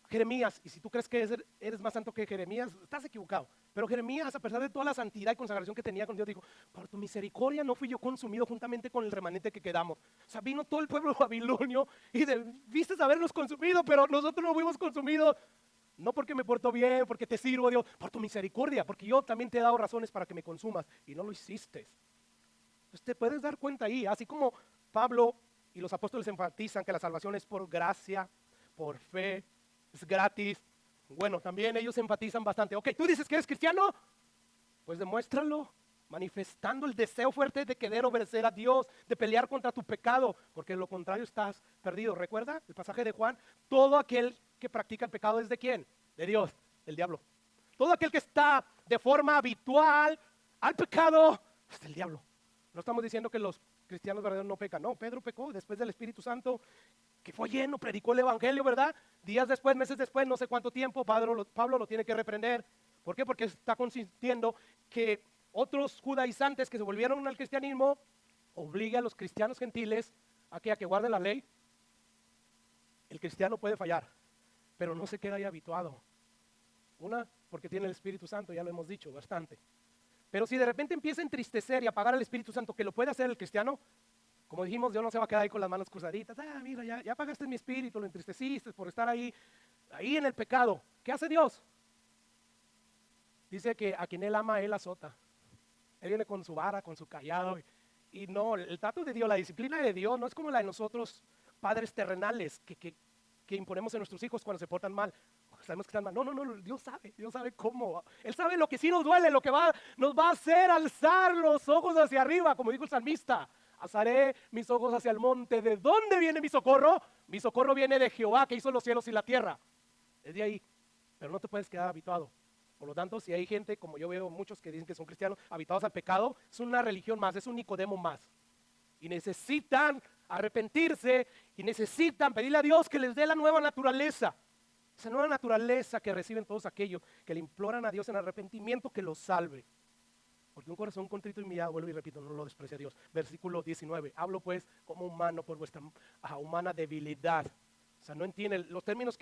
A: Jeremías, y si tú crees que eres más santo que Jeremías, estás equivocado. Pero Jeremías, a pesar de toda la santidad y consagración que tenía con Dios, dijo, por tu misericordia no fui yo consumido juntamente con el remanente que quedamos. O sea, vino todo el pueblo babilonio y debiste habernos consumido, pero nosotros no fuimos consumidos. No porque me porto bien, porque te sirvo, Dios, por tu misericordia, porque yo también te he dado razones para que me consumas y no lo hiciste. Entonces te puedes dar cuenta ahí, así como Pablo y los apóstoles enfatizan que la salvación es por gracia, por fe, es gratis. Bueno, también ellos enfatizan bastante. Ok, tú dices que eres cristiano, Pues demuéstralo, manifestando el deseo fuerte de querer obedecer a Dios, de pelear contra tu pecado, porque de lo contrario estás perdido. ¿Recuerda el pasaje de Juan? Todo aquel que practica el pecado es ¿de quién? De Dios, del diablo. Todo aquel que está de forma habitual al pecado es del diablo. No estamos diciendo que los cristianos verdaderos no pecan. No, Pedro pecó después del Espíritu Santo, que fue lleno, predicó el Evangelio, ¿verdad? Días después, meses después, no sé cuánto tiempo, Pablo lo tiene que reprender. ¿Por qué? Porque está consintiendo que otros judaizantes que se volvieron al cristianismo obliga a los cristianos gentiles a que guarden la ley. El cristiano puede fallar, pero no se queda ahí habituado. Una, porque tiene el Espíritu Santo, ya lo hemos dicho bastante. Pero si de repente empieza a entristecer y a apagar al Espíritu Santo, que lo puede hacer el cristiano, como dijimos, Dios no se va a quedar ahí con las manos cruzaditas. Mira, ya apagaste mi espíritu, lo entristeciste por estar ahí en el pecado. ¿Qué hace Dios? Dice que a quien Él ama, Él azota. Él viene con su vara, con su callado. Y no, el trato de Dios, la disciplina de Dios no es como la de nosotros, padres terrenales, que imponemos a nuestros hijos cuando se portan mal. Sabemos que están mal. No, Dios sabe cómo. Él sabe lo que sí nos duele, lo que nos va a hacer alzar los ojos hacia arriba, como dijo el salmista. Alzaré mis ojos hacia el monte. ¿De dónde viene mi socorro? Mi socorro viene de Jehová, que hizo los cielos y la tierra. Es de ahí, pero no te puedes quedar habituado. Por lo tanto, si hay gente, como yo veo muchos que dicen que son cristianos, habituados al pecado, es una religión más, es un Nicodemo más. Y necesitan arrepentirse y necesitan pedirle a Dios que les dé la nueva naturaleza. Esa nueva naturaleza que reciben todos aquellos que le imploran a Dios en arrepentimiento que los salve. Porque un corazón contrito y humillado, vuelvo y repito, no lo desprecia Dios. Versículo 19, hablo pues como humano por vuestra humana debilidad. O sea, no entienden los términos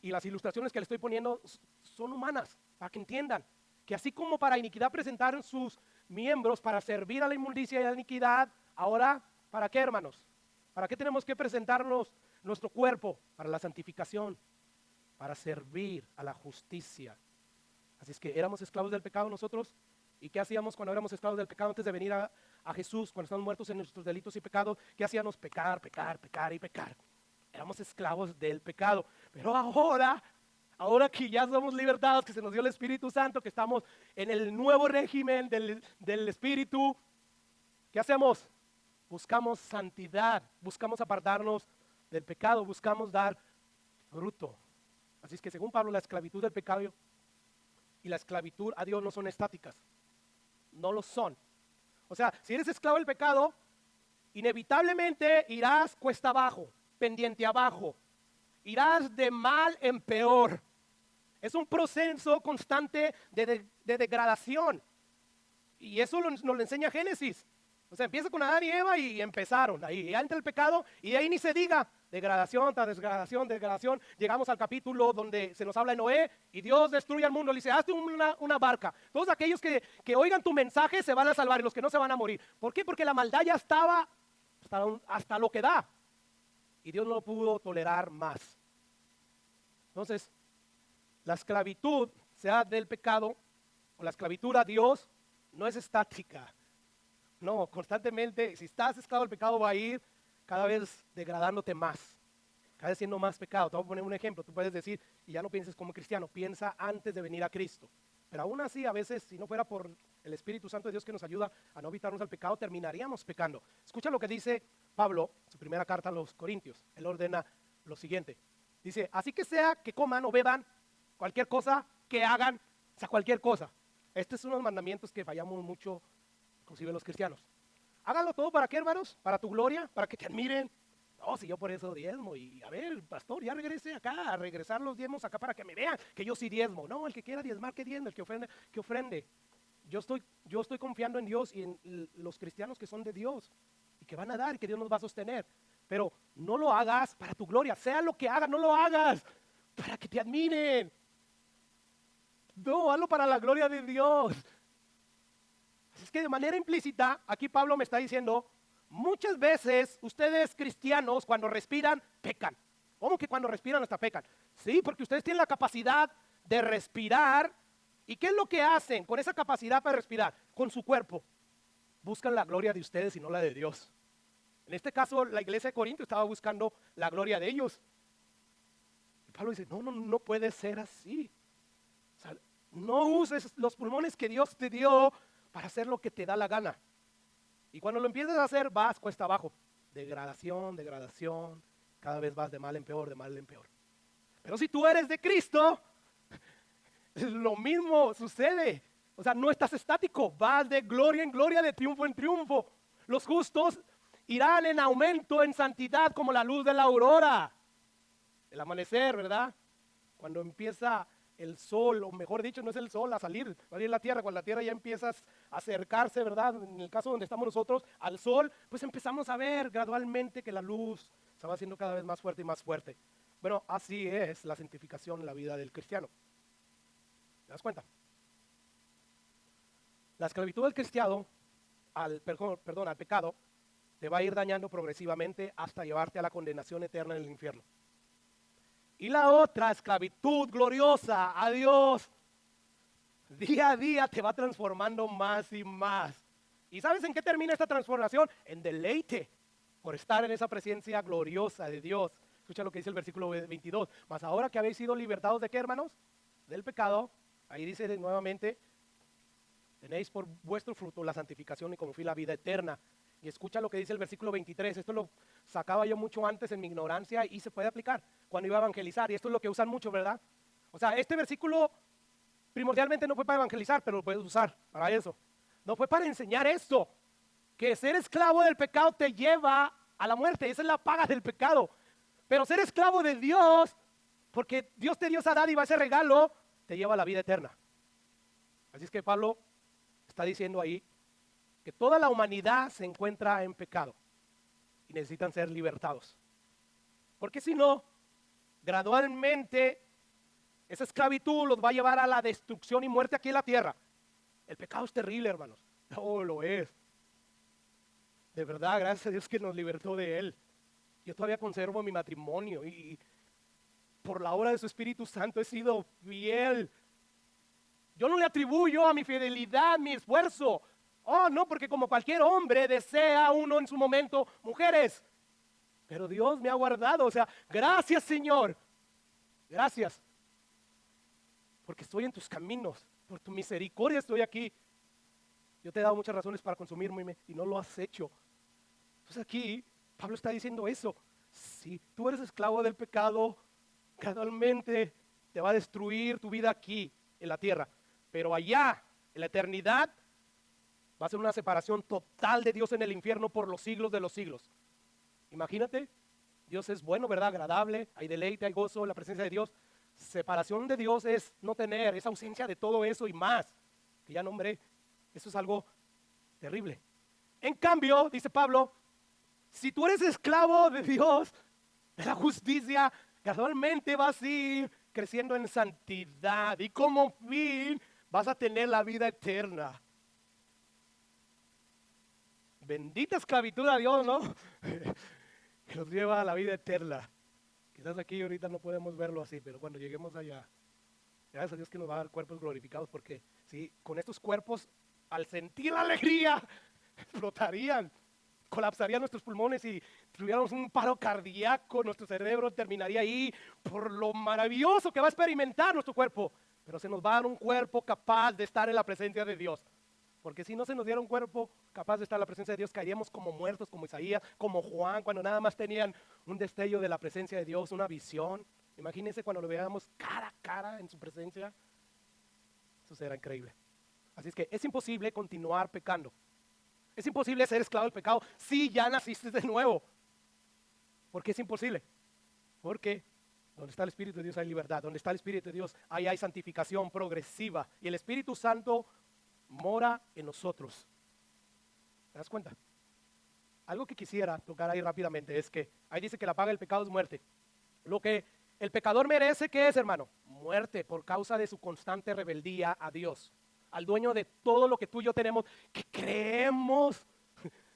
A: y las ilustraciones que le estoy poniendo son humanas, para que entiendan que así como para iniquidad presentaron sus miembros para servir a la inmundicia y a la iniquidad, ahora, ¿para qué, hermanos? ¿Para qué tenemos que presentarnos nuestro cuerpo? Para la santificación, para servir a la justicia. Así es que éramos esclavos del pecado nosotros. ¿Y qué hacíamos cuando éramos esclavos del pecado antes de venir a Jesús? Cuando estamos muertos en nuestros delitos y pecados, ¿qué hacíamos? Pecar y pecar. Éramos esclavos del pecado. Pero ahora que ya somos libertados, que se nos dio el Espíritu Santo, que estamos en el nuevo régimen del Espíritu, ¿qué hacemos? Buscamos santidad, buscamos apartarnos del pecado, buscamos dar fruto. Así es que según Pablo, la esclavitud del pecado y la esclavitud a Dios no son estáticas. No lo son. O sea, si eres esclavo del pecado, inevitablemente irás cuesta abajo, pendiente abajo. Irás de mal en peor. Es un proceso constante de degradación. Y eso nos lo enseña Génesis. O sea, empieza con Adán y Eva y empezaron. Ahí ya entra el pecado y de ahí ni se diga. Degradación tras degradación. Llegamos al capítulo donde se nos habla de Noé y Dios destruye al mundo. Le dice, hazte una barca. Todos aquellos que oigan tu mensaje se van a salvar y los que no se van a morir. ¿Por qué? Porque la maldad ya estaba hasta lo que da. Y Dios no lo pudo tolerar más. Entonces, la esclavitud, sea del pecado o la esclavitud a Dios, no es estática. No, constantemente, si estás esclavo del pecado, va a ir cada vez degradándote más, cada vez siendo más pecado. Te voy a poner un ejemplo. Tú puedes decir, y ya no pienses como cristiano, piensa antes de venir a Cristo. Pero aún así, a veces, si no fuera por el Espíritu Santo de Dios que nos ayuda a no evitarnos al pecado, terminaríamos pecando. Escucha lo que dice Pablo, en su primera carta a los Corintios. Él ordena lo siguiente. Dice, así que sea que coman o beban, cualquier cosa que hagan, o sea, cualquier cosa. Este es uno de los mandamientos que fallamos mucho, inclusive los cristianos. Háganlo todo, ¿para qué, hermanos? Para tu gloria, para que te admiren. No, si yo por eso diezmo. Y a ver, pastor, ya regrese acá, a regresar los diezmos acá para que me vean que yo sí diezmo. No, el que quiera diezmar, que diezme, el que ofrende. Yo estoy confiando en Dios y en los cristianos que son de Dios y que van a dar y que Dios nos va a sostener. Pero no lo hagas para tu gloria, sea lo que hagas, no lo hagas para que te admiren. No, hazlo para la gloria de Dios. Es que de manera implícita, aquí Pablo me está diciendo, muchas veces ustedes cristianos cuando respiran, pecan. ¿Cómo que cuando respiran hasta pecan? Sí, porque ustedes tienen la capacidad de respirar. ¿Y qué es lo que hacen con esa capacidad para respirar? Con su cuerpo. Buscan la gloria de ustedes y no la de Dios. En este caso, la iglesia de Corinto estaba buscando la gloria de ellos. Y Pablo dice, no puede ser así. O sea, No uses los pulmones que Dios te dio para hacer lo que te da la gana. Y cuando lo empiezas a hacer, vas cuesta abajo. Degradación, degradación. Cada vez vas de mal en peor, de mal en peor. Pero si tú eres de Cristo, lo mismo sucede. O sea, no estás estático, vas de gloria en gloria, de triunfo en triunfo. Los justos irán en aumento en santidad como la luz de la aurora. El amanecer, ¿verdad? Cuando empieza el sol, o mejor dicho, no es el sol a salir la tierra, cuando la tierra ya empieza a acercarse, ¿verdad? En el caso donde estamos nosotros, al sol, pues empezamos a ver gradualmente que la luz se va haciendo cada vez más fuerte y más fuerte. Bueno, así es la santificación en la vida del cristiano. ¿Te das cuenta? La esclavitud del cristiano al pecado te va a ir dañando progresivamente hasta llevarte a la condenación eterna en el infierno. Y la otra, esclavitud gloriosa a Dios, día a día te va transformando más y más. ¿Y sabes en qué termina esta transformación? En deleite por estar en esa presencia gloriosa de Dios. Escucha lo que dice el versículo 22. Mas ahora que habéis sido libertados de qué, hermanos? Del pecado. Ahí dice nuevamente, tenéis por vuestro fruto la santificación y como fin la vida eterna. Y escucha lo que dice el versículo 23. Esto lo sacaba yo mucho antes en mi ignorancia y se puede aplicar cuando iba a evangelizar. Y esto es lo que usan mucho, ¿verdad? O sea, este versículo primordialmente no fue para evangelizar, pero lo puedes usar para eso. No fue para enseñar esto, que ser esclavo del pecado te lleva a la muerte. Esa es la paga del pecado. Pero ser esclavo de Dios, porque Dios te dio esa dádiva, ese regalo, te lleva a la vida eterna. Así es que Pablo está diciendo ahí que toda la humanidad se encuentra en pecado y necesitan ser libertados. Porque si no, gradualmente esa esclavitud los va a llevar a la destrucción y muerte aquí en la tierra. El pecado es terrible, hermanos. Oh, lo es. De verdad, gracias a Dios que nos libertó de él. Yo todavía conservo mi matrimonio y por la obra de su Espíritu Santo he sido fiel. Yo no le atribuyo a mi fidelidad mi esfuerzo. Oh, no, porque como cualquier hombre desea uno en su momento mujeres. Pero Dios me ha guardado. O sea, gracias, Señor. Gracias. Porque estoy en tus caminos. Por tu misericordia estoy aquí. Yo te he dado muchas razones para consumirme y no lo has hecho. Entonces aquí Pablo está diciendo eso. Si tú eres esclavo del pecado, gradualmente te va a destruir tu vida aquí en la tierra. Pero allá, en la eternidad, va a ser una separación total de Dios en el infierno por los siglos de los siglos. Imagínate, Dios es bueno, ¿verdad? Agradable, hay deleite, hay gozo en la presencia de Dios. Separación de Dios es no tener, es ausencia de todo eso y más, que ya nombré. Eso es algo terrible. En cambio, dice Pablo, si tú eres esclavo de Dios, de la justicia, gradualmente vas a ir creciendo en santidad y como fin vas a tener la vida eterna. Bendita esclavitud a Dios, ¿no? Que nos lleva a la vida eterna. Quizás aquí ahorita no podemos verlo así, pero cuando lleguemos allá, gracias a Dios que nos va a dar cuerpos glorificados, porque si con estos cuerpos, al sentir la alegría, flotarían, colapsarían nuestros pulmones y tuviéramos un paro cardíaco, nuestro cerebro terminaría ahí por lo maravilloso que va a experimentar nuestro cuerpo. Pero se nos va a dar un cuerpo capaz de estar en la presencia de Dios. Porque si no se nos diera un cuerpo capaz de estar en la presencia de Dios, caeríamos como muertos, como Isaías, como Juan, cuando nada más tenían un destello de la presencia de Dios, una visión. Imagínense cuando lo veamos cara a cara en su presencia. Eso será increíble. Así es que es imposible continuar pecando. Es imposible ser esclavo del pecado si ya naciste de nuevo. ¿Por qué es imposible? Porque donde está el Espíritu de Dios hay libertad. Donde está el Espíritu de Dios ahí hay santificación progresiva. Y el Espíritu Santo mora en nosotros. ¿Te das cuenta? Algo que quisiera tocar ahí rápidamente es que ahí dice que la paga del pecado es muerte. Lo que el pecador merece, ¿qué es, hermano? Muerte por causa de su constante rebeldía a Dios, al dueño de todo lo que tú y yo tenemos, que creemos,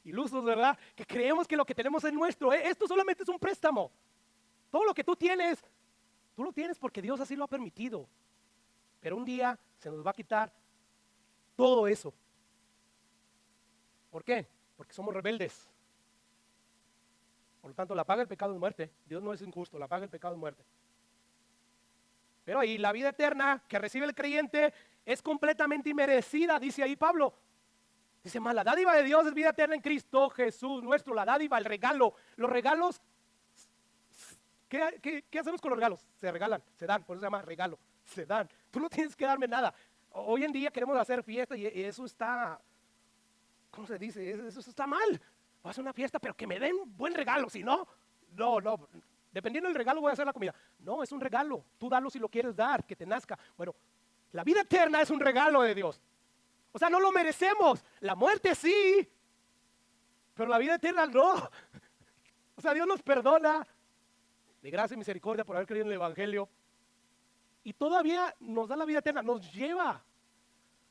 A: ilusos, ¿verdad? Que creemos que lo que tenemos es nuestro. Esto solamente es un préstamo. Todo lo que tú lo tienes porque Dios así lo ha permitido. Pero un día se nos va a quitar todo eso. ¿Por qué? Porque somos rebeldes. Por lo tanto, la paga del pecado es muerte. Dios no es injusto, la paga del pecado es muerte. Pero ahí la vida eterna que recibe el creyente es completamente inmerecida, dice ahí Pablo. Dice más, la dádiva de Dios es vida eterna en Cristo Jesús nuestro, la dádiva, el regalo. Los regalos, ¿qué hacemos con los regalos? Se regalan, se dan, por eso se llama regalo, se dan. Tú no tienes que darme nada. Hoy en día queremos hacer fiesta y eso está, ¿cómo se dice? Eso está mal. Voy a hacer una fiesta, pero que me den un buen regalo, si no, no. Dependiendo del regalo voy a hacer la comida. No, es un regalo. Tú dalo si lo quieres dar, que te nazca. Bueno, la vida eterna es un regalo de Dios. O sea, no lo merecemos. La muerte sí, pero la vida eterna no. O sea, Dios nos perdona de gracia y misericordia por haber creído en el Evangelio. Y todavía nos da la vida eterna, nos lleva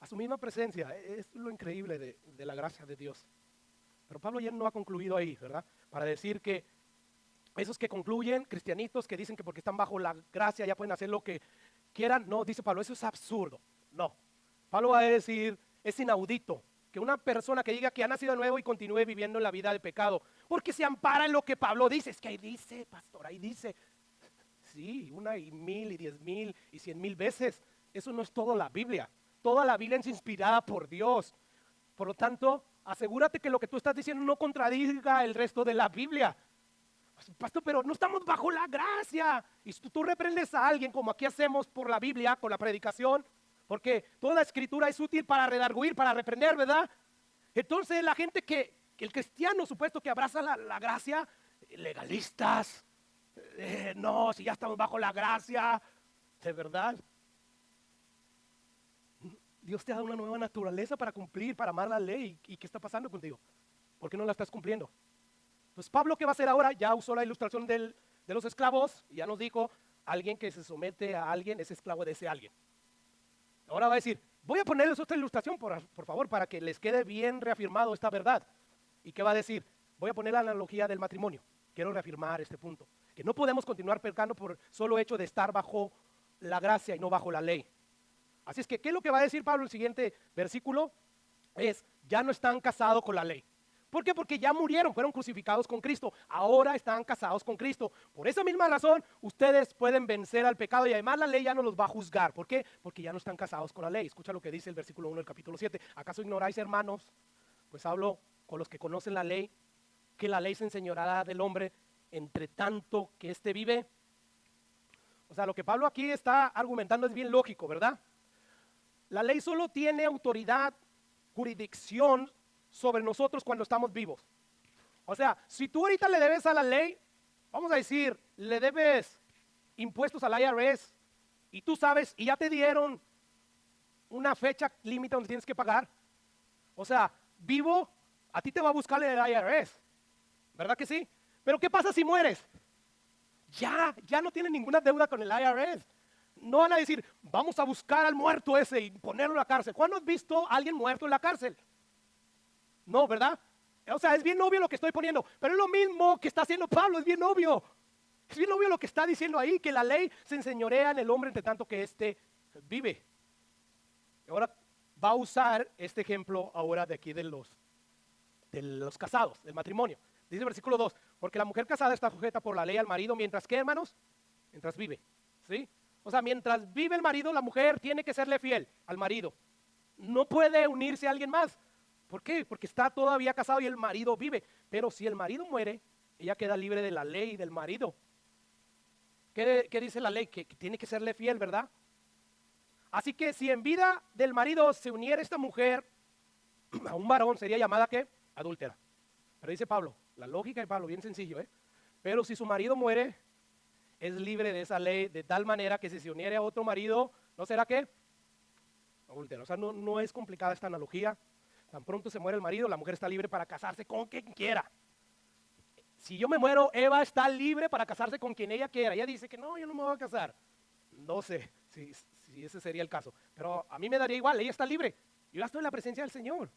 A: a su misma presencia. Es lo increíble de la gracia de Dios. Pero Pablo ya no ha concluido ahí, ¿verdad? Para decir que esos que concluyen, cristianitos que dicen que porque están bajo la gracia ya pueden hacer lo que quieran. No, dice Pablo, eso es absurdo. No. Pablo va a decir, es inaudito que una persona que diga que ha nacido de nuevo y continúe viviendo en la vida de pecado, porque se ampara en lo que Pablo dice. Es que ahí dice, pastor, ahí dice. Sí, 1 y 1000 y 10,000 y 100,000 veces. Eso no es toda la Biblia. Toda la Biblia es inspirada por Dios. Por lo tanto, asegúrate que lo que tú estás diciendo no contradiga el resto de la Biblia. Pastor, pero no estamos bajo la gracia. Y si tú reprendes a alguien como aquí hacemos por la Biblia, con la predicación, porque toda la escritura es útil para redarguir, para reprender, ¿verdad? Entonces la gente el cristiano supuesto que abraza la gracia, legalistas, no, si ya estamos bajo la gracia, de verdad. Dios te ha dado una nueva naturaleza para cumplir, para amar la ley. ¿Y qué está pasando contigo? ¿Por qué no la estás cumpliendo? Pues Pablo, ¿qué va a hacer ahora? Ya usó la ilustración de los esclavos y ya nos dijo, alguien que se somete a alguien es esclavo de ese alguien. Ahora va a decir, voy a ponerles otra ilustración, por favor, para que les quede bien reafirmado esta verdad. ¿Y qué va a decir? Voy a poner la analogía del matrimonio. Quiero reafirmar este punto, que no podemos continuar pecando por solo hecho de estar bajo la gracia y no bajo la ley. Así es que, ¿qué es lo que va a decir Pablo en el siguiente versículo? Es, ya no están casados con la ley. ¿Por qué? Porque ya murieron, fueron crucificados con Cristo. Ahora están casados con Cristo. Por esa misma razón, ustedes pueden vencer al pecado y además la ley ya no los va a juzgar. ¿Por qué? Porque ya no están casados con la ley. Escucha lo que dice el versículo 1 del capítulo 7. ¿Acaso ignoráis, hermanos? Pues hablo con los que conocen la ley, que la ley se enseñoreará del hombre entre tanto que éste vive. O sea, lo que Pablo aquí está argumentando es bien lógico, ¿verdad? La ley solo tiene autoridad, jurisdicción sobre nosotros cuando estamos vivos. O sea, si tú ahorita le debes a la ley, vamos a decir, le debes impuestos al IRS y tú sabes, y ya te dieron una fecha límite donde tienes que pagar. O sea, vivo, a ti te va a buscar el IRS, ¿verdad que sí? Pero ¿qué pasa si mueres? Ya no tienes ninguna deuda con el IRS. No van a decir, vamos a buscar al muerto ese y ponerlo en la cárcel. ¿Cuándo has visto a alguien muerto en la cárcel? No, ¿verdad? O sea, es bien obvio lo que estoy poniendo, pero es lo mismo que está haciendo Pablo, es bien obvio. Es bien obvio lo que está diciendo ahí, que la ley se enseñorea en el hombre entre tanto que éste vive. Ahora va a usar este ejemplo ahora de aquí de los casados, del matrimonio. Dice el versículo 2, porque la mujer casada está sujeta por la ley al marido, mientras que, hermanos, mientras vive, ¿sí? O sea, mientras vive el marido, la mujer tiene que serle fiel al marido. No puede unirse a alguien más. ¿Por qué? Porque está todavía casado y el marido vive. Pero si el marido muere, ella queda libre de la ley del marido. ¿Qué dice la ley? Que tiene que serle fiel, ¿verdad? Así que si en vida del marido se uniera esta mujer a un varón, sería llamada ¿qué? Adúltera. Pero dice Pablo, la lógica de Pablo, bien sencillo, ¿eh? Pero si su marido muere, es libre de esa ley de tal manera que si se uniera a otro marido, ¿no será qué? Adúltera. O sea, no es complicada esta analogía. Tan pronto se muere el marido, la mujer está libre para casarse con quien quiera. Si yo me muero, Eva está libre para casarse con quien ella quiera. Ella dice que no, yo no me voy a casar. No sé si ese sería el caso. Pero a mí me daría igual, ella está libre. Yo ya estoy en la presencia del Señor.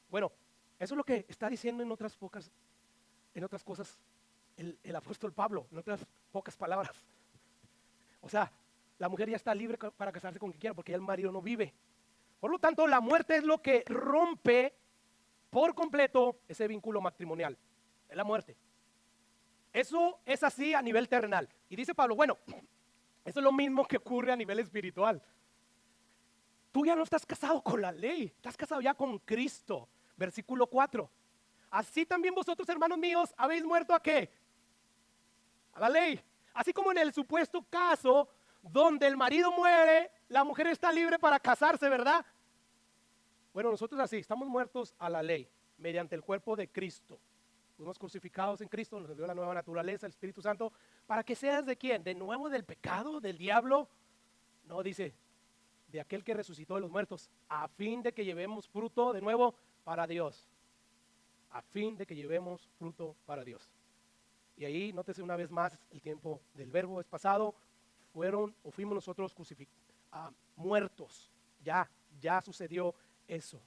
A: Bueno, eso es lo que está diciendo en otras cosas, el apóstol Pablo, en otras pocas palabras. O sea, la mujer ya está libre para casarse con quien quiera porque ya el marido no vive. Por lo tanto, la muerte es lo que rompe por completo ese vínculo matrimonial. Es la muerte. Eso es así a nivel terrenal. Y dice Pablo, bueno, Eso es lo mismo que ocurre a nivel espiritual. Tú ya no estás casado con la ley, estás casado ya con Cristo. Versículo 4. Así también vosotros, hermanos míos, habéis muerto ¿a qué? A la ley. Así como en el supuesto caso donde el marido muere, la mujer está libre para casarse, ¿verdad? Bueno, nosotros así, estamos muertos a la ley mediante el cuerpo de Cristo. Fuimos crucificados en Cristo, nos dio la nueva naturaleza, el Espíritu Santo. ¿Para que seas de quién? ¿De nuevo del pecado, del diablo? No, dice, de aquel que resucitó de los muertos, a fin de que llevemos fruto de nuevo para Dios. A fin de que llevemos fruto para Dios. Y ahí, nótese una vez más, el tiempo del verbo es pasado, fuimos nosotros muertos. Ya sucedió eso.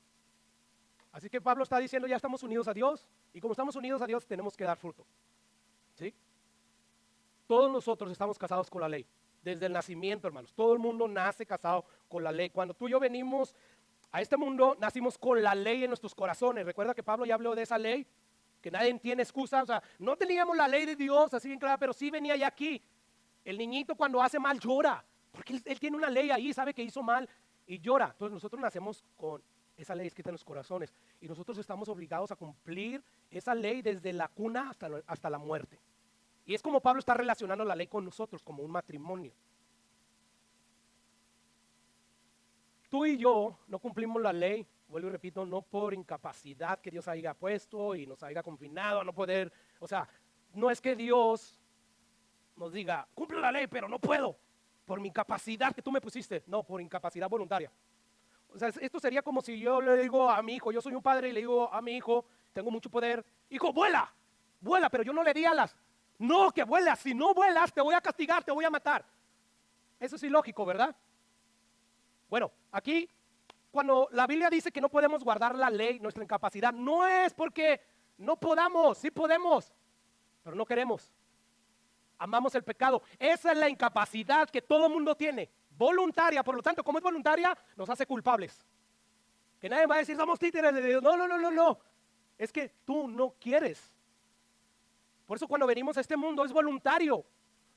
A: Así que Pablo está diciendo, ya estamos unidos a Dios, y como estamos unidos a Dios, tenemos que dar fruto. ¿Sí? Todos nosotros estamos casados con la ley, desde el nacimiento, hermanos. Todo el mundo nace casado con la ley. Cuando tú y yo venimos a este mundo, nacimos con la ley en nuestros corazones. Recuerda que Pablo ya habló de esa ley, que nadie tiene excusa. O sea, no teníamos la ley de Dios así bien clara, pero sí venía ya aquí. El niñito cuando hace mal llora, porque él tiene una ley ahí, sabe que hizo mal y llora. Entonces nosotros nacemos con esa ley escrita en los corazones y nosotros estamos obligados a cumplir esa ley desde la cuna hasta la muerte. Y es como Pablo está relacionando la ley con nosotros, como un matrimonio. Tú y yo no cumplimos la ley, vuelvo y repito, no por incapacidad que Dios haya puesto y nos haya confinado a no poder. O sea, no es que Dios nos diga, cumple la ley, pero no puedo, por mi incapacidad que tú me pusiste. No, por incapacidad voluntaria. O sea, esto sería como si yo le digo a mi hijo, yo soy un padre y le digo a mi hijo, tengo mucho poder, hijo, vuela, vuela, pero yo no le di alas. No, que vuelas, si no vuelas te voy a castigar, te voy a matar. Eso es ilógico, ¿verdad? Bueno, aquí, cuando la Biblia dice que no podemos guardar la ley, nuestra incapacidad, no es porque no podamos, sí podemos, pero no queremos. Amamos el pecado. Esa es la incapacidad que todo mundo tiene, voluntaria. Por lo tanto, como es voluntaria, nos hace culpables. Que nadie va a decir, somos títeres de Dios. No, no, no, no, no. Es que tú no quieres. Por eso cuando venimos a este mundo es voluntario.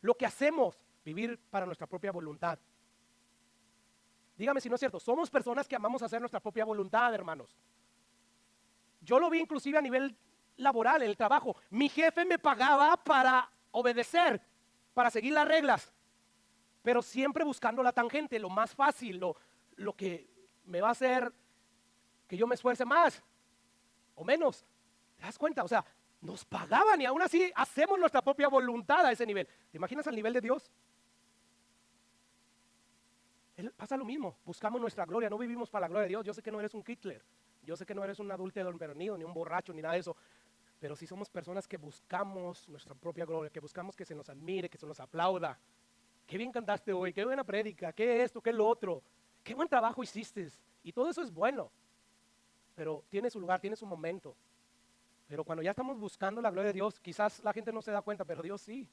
A: Lo que hacemos, vivir para nuestra propia voluntad. Dígame si no es cierto. Somos personas que amamos hacer nuestra propia voluntad, hermanos. Yo lo vi inclusive a nivel laboral, en el trabajo. Mi jefe me pagaba para obedecer, para seguir las reglas, pero siempre buscando la tangente, lo más fácil, lo que me va a hacer que yo me esfuerce más o menos. ¿Te das cuenta? O sea, nos pagaban y aún así hacemos nuestra propia voluntad a ese nivel. ¿Te imaginas al nivel de Dios? Pasa lo mismo, buscamos nuestra gloria, no vivimos para la gloria de Dios. Yo sé que no eres un Hitler, yo sé que no eres un adúltero empedernido, ni un borracho, ni nada de eso. Pero sí somos personas que buscamos nuestra propia gloria, que buscamos que se nos admire, que se nos aplauda. Qué bien cantaste hoy, qué buena prédica, qué esto, qué lo otro, qué buen trabajo hiciste. Y todo eso es bueno, pero tiene su lugar, tiene su momento. Pero cuando ya estamos buscando la gloria de Dios, quizás la gente no se da cuenta, pero Dios sí.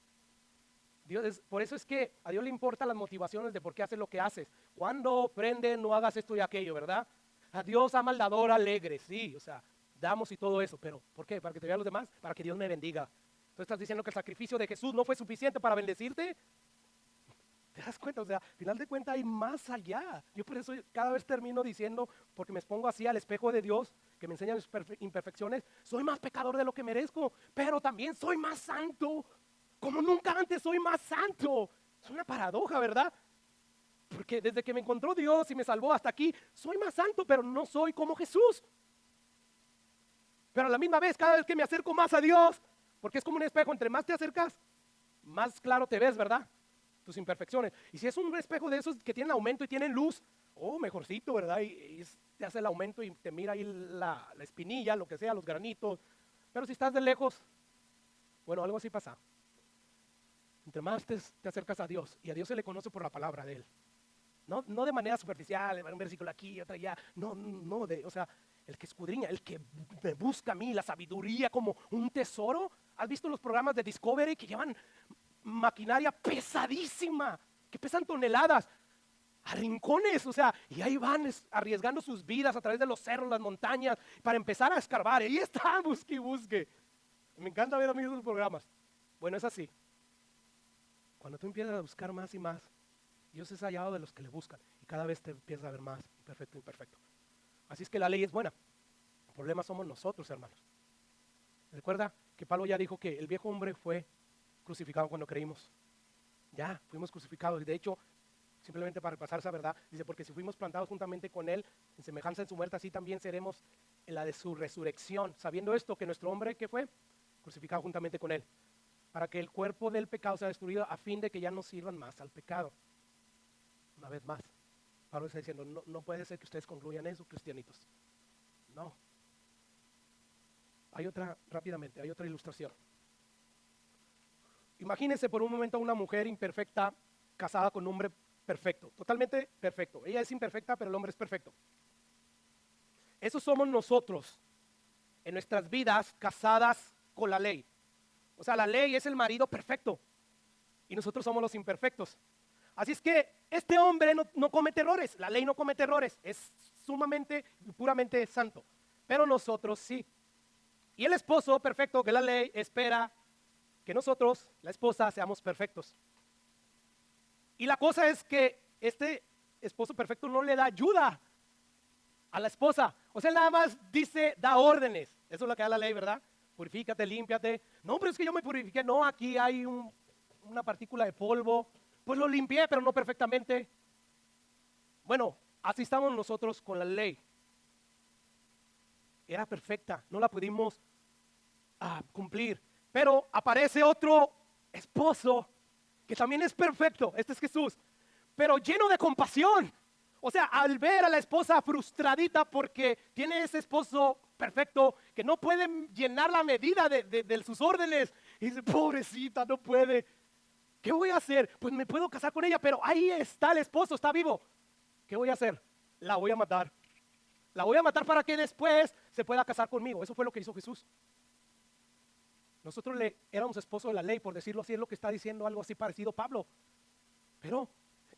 A: Por eso es que a Dios le importan las motivaciones de por qué haces lo que haces. Cuando prende, no hagas esto y aquello, ¿verdad? A Dios ama al dador alegre, sí, o sea, damos y todo eso, pero ¿por qué? ¿Para que te vean los demás? Para que Dios me bendiga. ¿Tú estás diciendo que el sacrificio de Jesús no fue suficiente para bendecirte? ¿Te das cuenta? O sea, al final de cuentas hay más allá. Yo por eso cada vez termino diciendo, porque me expongo así al espejo de Dios, que me enseña mis imperfecciones, soy más pecador de lo que merezco, pero también soy más santo. Como nunca antes soy más santo. Es una paradoja, ¿verdad? Porque desde que me encontró Dios y me salvó hasta aquí, soy más santo, pero no soy como Jesús. Pero a la misma vez, cada vez que me acerco más a Dios, porque es como un espejo, entre más te acercas, más claro te ves, ¿verdad? Tus imperfecciones. Y si es un espejo de esos que tienen aumento y tienen luz, mejorcito, ¿verdad? Y te hace el aumento y te mira ahí la espinilla, lo que sea, los granitos. Pero si estás de lejos, bueno, algo así pasa. Entre más te acercas a Dios, y a Dios se le conoce por la palabra de Él. No de manera superficial, un versículo aquí, otro allá. No, o sea, el que escudriña, el que me busca a mí, la sabiduría como un tesoro. ¿Has visto los programas de Discovery que llevan maquinaria pesadísima, que pesan toneladas, a rincones? O sea, y ahí van arriesgando sus vidas a través de los cerros, las montañas, para empezar a escarbar. Ahí está, busque y busque. Me encanta ver a mí esos programas. Bueno, es así. Cuando tú empiezas a buscar más y más, Dios es hallado de los que le buscan y cada vez te empieza a ver más imperfecto, imperfecto. Así es que la ley es buena. El problema somos nosotros, hermanos. Recuerda que Pablo ya dijo que el viejo hombre fue crucificado cuando creímos. Ya, fuimos crucificados. Y de hecho, simplemente para repasar esa verdad, dice, porque si fuimos plantados juntamente con él, en semejanza en su muerte, así también seremos en la de su resurrección. Sabiendo esto, que nuestro hombre, ¿qué fue? Crucificado juntamente con él. Para que el cuerpo del pecado sea destruido, a fin de que ya no sirvan más al pecado. Una vez más, Pablo está diciendo, no puede ser que ustedes concluyan eso, cristianitos. No. Hay otra ilustración. Imagínense por un momento a una mujer imperfecta casada con un hombre perfecto, totalmente perfecto. Ella es imperfecta, pero el hombre es perfecto. Eso somos nosotros en nuestras vidas casadas con la ley. O sea, la ley es el marido perfecto y nosotros somos los imperfectos. Así es que este hombre no comete errores, la ley no comete errores, es sumamente y puramente santo, pero nosotros sí. Y el esposo perfecto, que la ley espera que nosotros, la esposa, seamos perfectos. Y la cosa es que este esposo perfecto no le da ayuda a la esposa. O sea, nada más dice, da órdenes. Eso es lo que da la ley, ¿verdad? Purifícate, límpiate. No, pero es que yo me purifiqué. No, aquí hay una partícula de polvo. Pues lo limpié, pero no perfectamente. Bueno, así estamos nosotros con la ley. Era perfecta, no la pudimos cumplir. Pero aparece otro esposo que también es perfecto. Este es Jesús, pero lleno de compasión. O sea, al ver a la esposa frustradita porque tiene ese esposo perfecto que no puede llenar la medida de sus órdenes, y dice, pobrecita, no puede. ¿Qué voy a hacer? Pues me puedo casar con ella, pero ahí está el esposo, está vivo. ¿Qué voy a hacer? La voy a matar. La voy a matar para que después se pueda casar conmigo. Eso fue lo que hizo Jesús. Nosotros éramos esposos de la ley, por decirlo así, es lo que está diciendo algo así parecido Pablo. Pero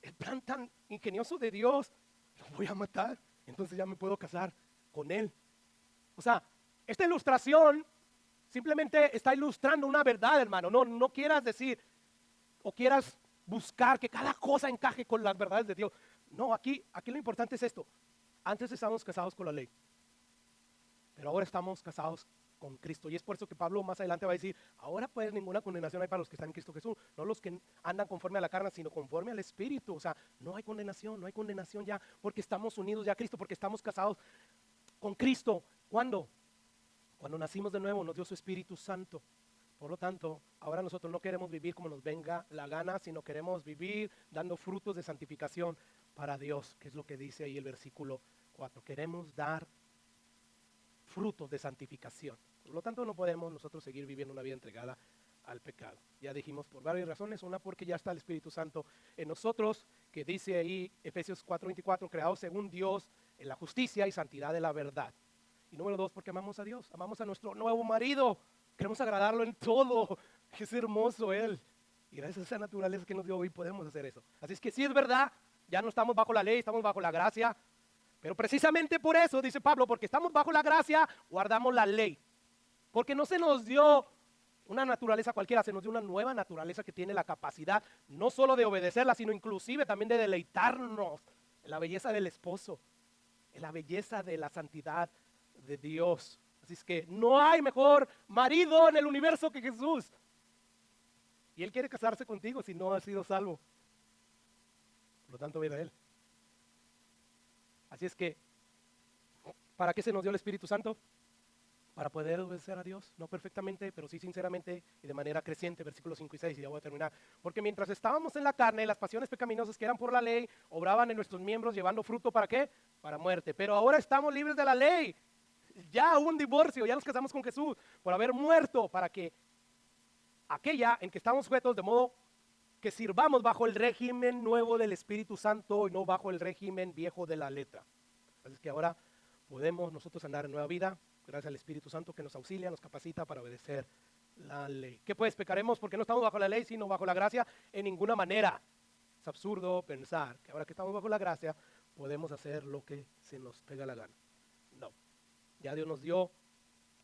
A: el plan tan ingenioso de Dios, lo voy a matar, entonces ya me puedo casar con él. O sea, esta ilustración simplemente está ilustrando una verdad, hermano. No quieras decir o quieras buscar que cada cosa encaje con las verdades de Dios. No, aquí lo importante es esto. Antes estábamos casados con la ley, pero ahora estamos casados con Cristo. Y es por eso que Pablo más adelante va a decir, ahora pues ninguna condenación hay para los que están en Cristo Jesús, no los que andan conforme a la carne, sino conforme al Espíritu. O sea, no hay condenación ya, porque estamos unidos ya a Cristo, porque estamos casados con Cristo. ¿Cuándo? Cuando nacimos de nuevo, nos dio su Espíritu Santo. Por lo tanto, ahora nosotros no queremos vivir como nos venga la gana, sino queremos vivir dando frutos de santificación para Dios, que es lo que dice ahí el versículo 4. Queremos dar frutos de santificación. Por lo tanto, no podemos nosotros seguir viviendo una vida entregada al pecado. Ya dijimos por varias razones. Una, porque ya está el Espíritu Santo en nosotros, que dice ahí Efesios 4:24, creados según Dios en la justicia y santidad de la verdad. Y número 2, porque amamos a Dios, amamos a nuestro nuevo marido, queremos agradarlo en todo. Es hermoso Él. Y gracias a esa naturaleza que nos dio hoy podemos hacer eso. Así es que sí es verdad, ya no estamos bajo la ley, estamos bajo la gracia. Pero precisamente por eso, dice Pablo, porque estamos bajo la gracia, guardamos la ley. Porque no se nos dio una naturaleza cualquiera, se nos dio una nueva naturaleza que tiene la capacidad no solo de obedecerla, sino inclusive también de deleitarnos en la belleza del esposo, en la belleza de la santidad de Dios. Así es que no hay mejor marido en el universo que Jesús. Y Él quiere casarse contigo si no has sido salvo. Por lo tanto, ven a Él. Así es que, ¿para qué se nos dio el Espíritu Santo? Para poder obedecer a Dios, no perfectamente, pero sí sinceramente y de manera creciente, versículos 5 y 6, y ya voy a terminar. Porque mientras estábamos en la carne, las pasiones pecaminosas que eran por la ley, obraban en nuestros miembros llevando fruto, ¿para qué? Para muerte. Pero ahora estamos libres de la ley. Ya hubo un divorcio, ya nos casamos con Jesús, por haber muerto, para que aquella en que estamos sujetos, de modo que sirvamos bajo el régimen nuevo del Espíritu Santo y no bajo el régimen viejo de la letra. Así que ahora podemos nosotros andar en nueva vida, gracias al Espíritu Santo que nos auxilia, nos capacita para obedecer la ley. ¿Qué pues? ¿Pecaremos porque no estamos bajo la ley, sino bajo la gracia? En ninguna manera. Es absurdo pensar que ahora que estamos bajo la gracia, podemos hacer lo que se nos pega la gana. No. Ya Dios nos dio,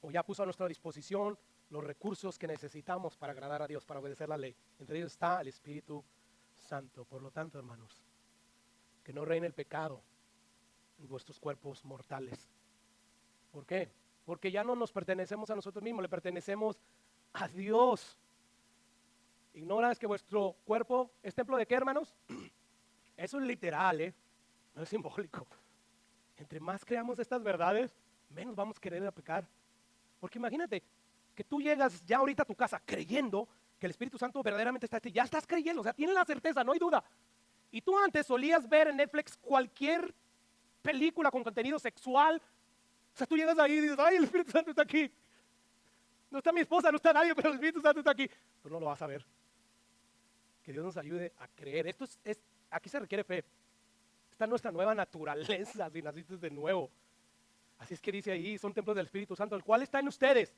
A: o ya puso a nuestra disposición, los recursos que necesitamos para agradar a Dios, para obedecer la ley. Entre ellos está el Espíritu santo. Por lo tanto, hermanos, que no reine el pecado en vuestros cuerpos mortales. ¿Por qué? Porque ya no nos pertenecemos a nosotros mismos, le pertenecemos a Dios. ¿Ignoras que vuestro cuerpo es templo de qué, hermanos? Eso es literal, no es simbólico. Entre más creamos estas verdades, menos vamos a querer pecar. Porque imagínate que tú llegas ya ahorita a tu casa creyendo que el Espíritu Santo verdaderamente está en ti. Ya estás creyendo, o sea, tienes la certeza, no hay duda. Y tú antes solías ver en Netflix cualquier película con contenido sexual. O sea, tú llegas ahí y dices, ay, el Espíritu Santo está aquí. No está mi esposa, no está nadie, pero el Espíritu Santo está aquí. Tú no lo vas a ver. Que Dios nos ayude a creer. Aquí se requiere fe. Esta es nuestra nueva naturaleza, si naciste de nuevo. Así es que dice ahí, son templos del Espíritu Santo, el cual está en ustedes.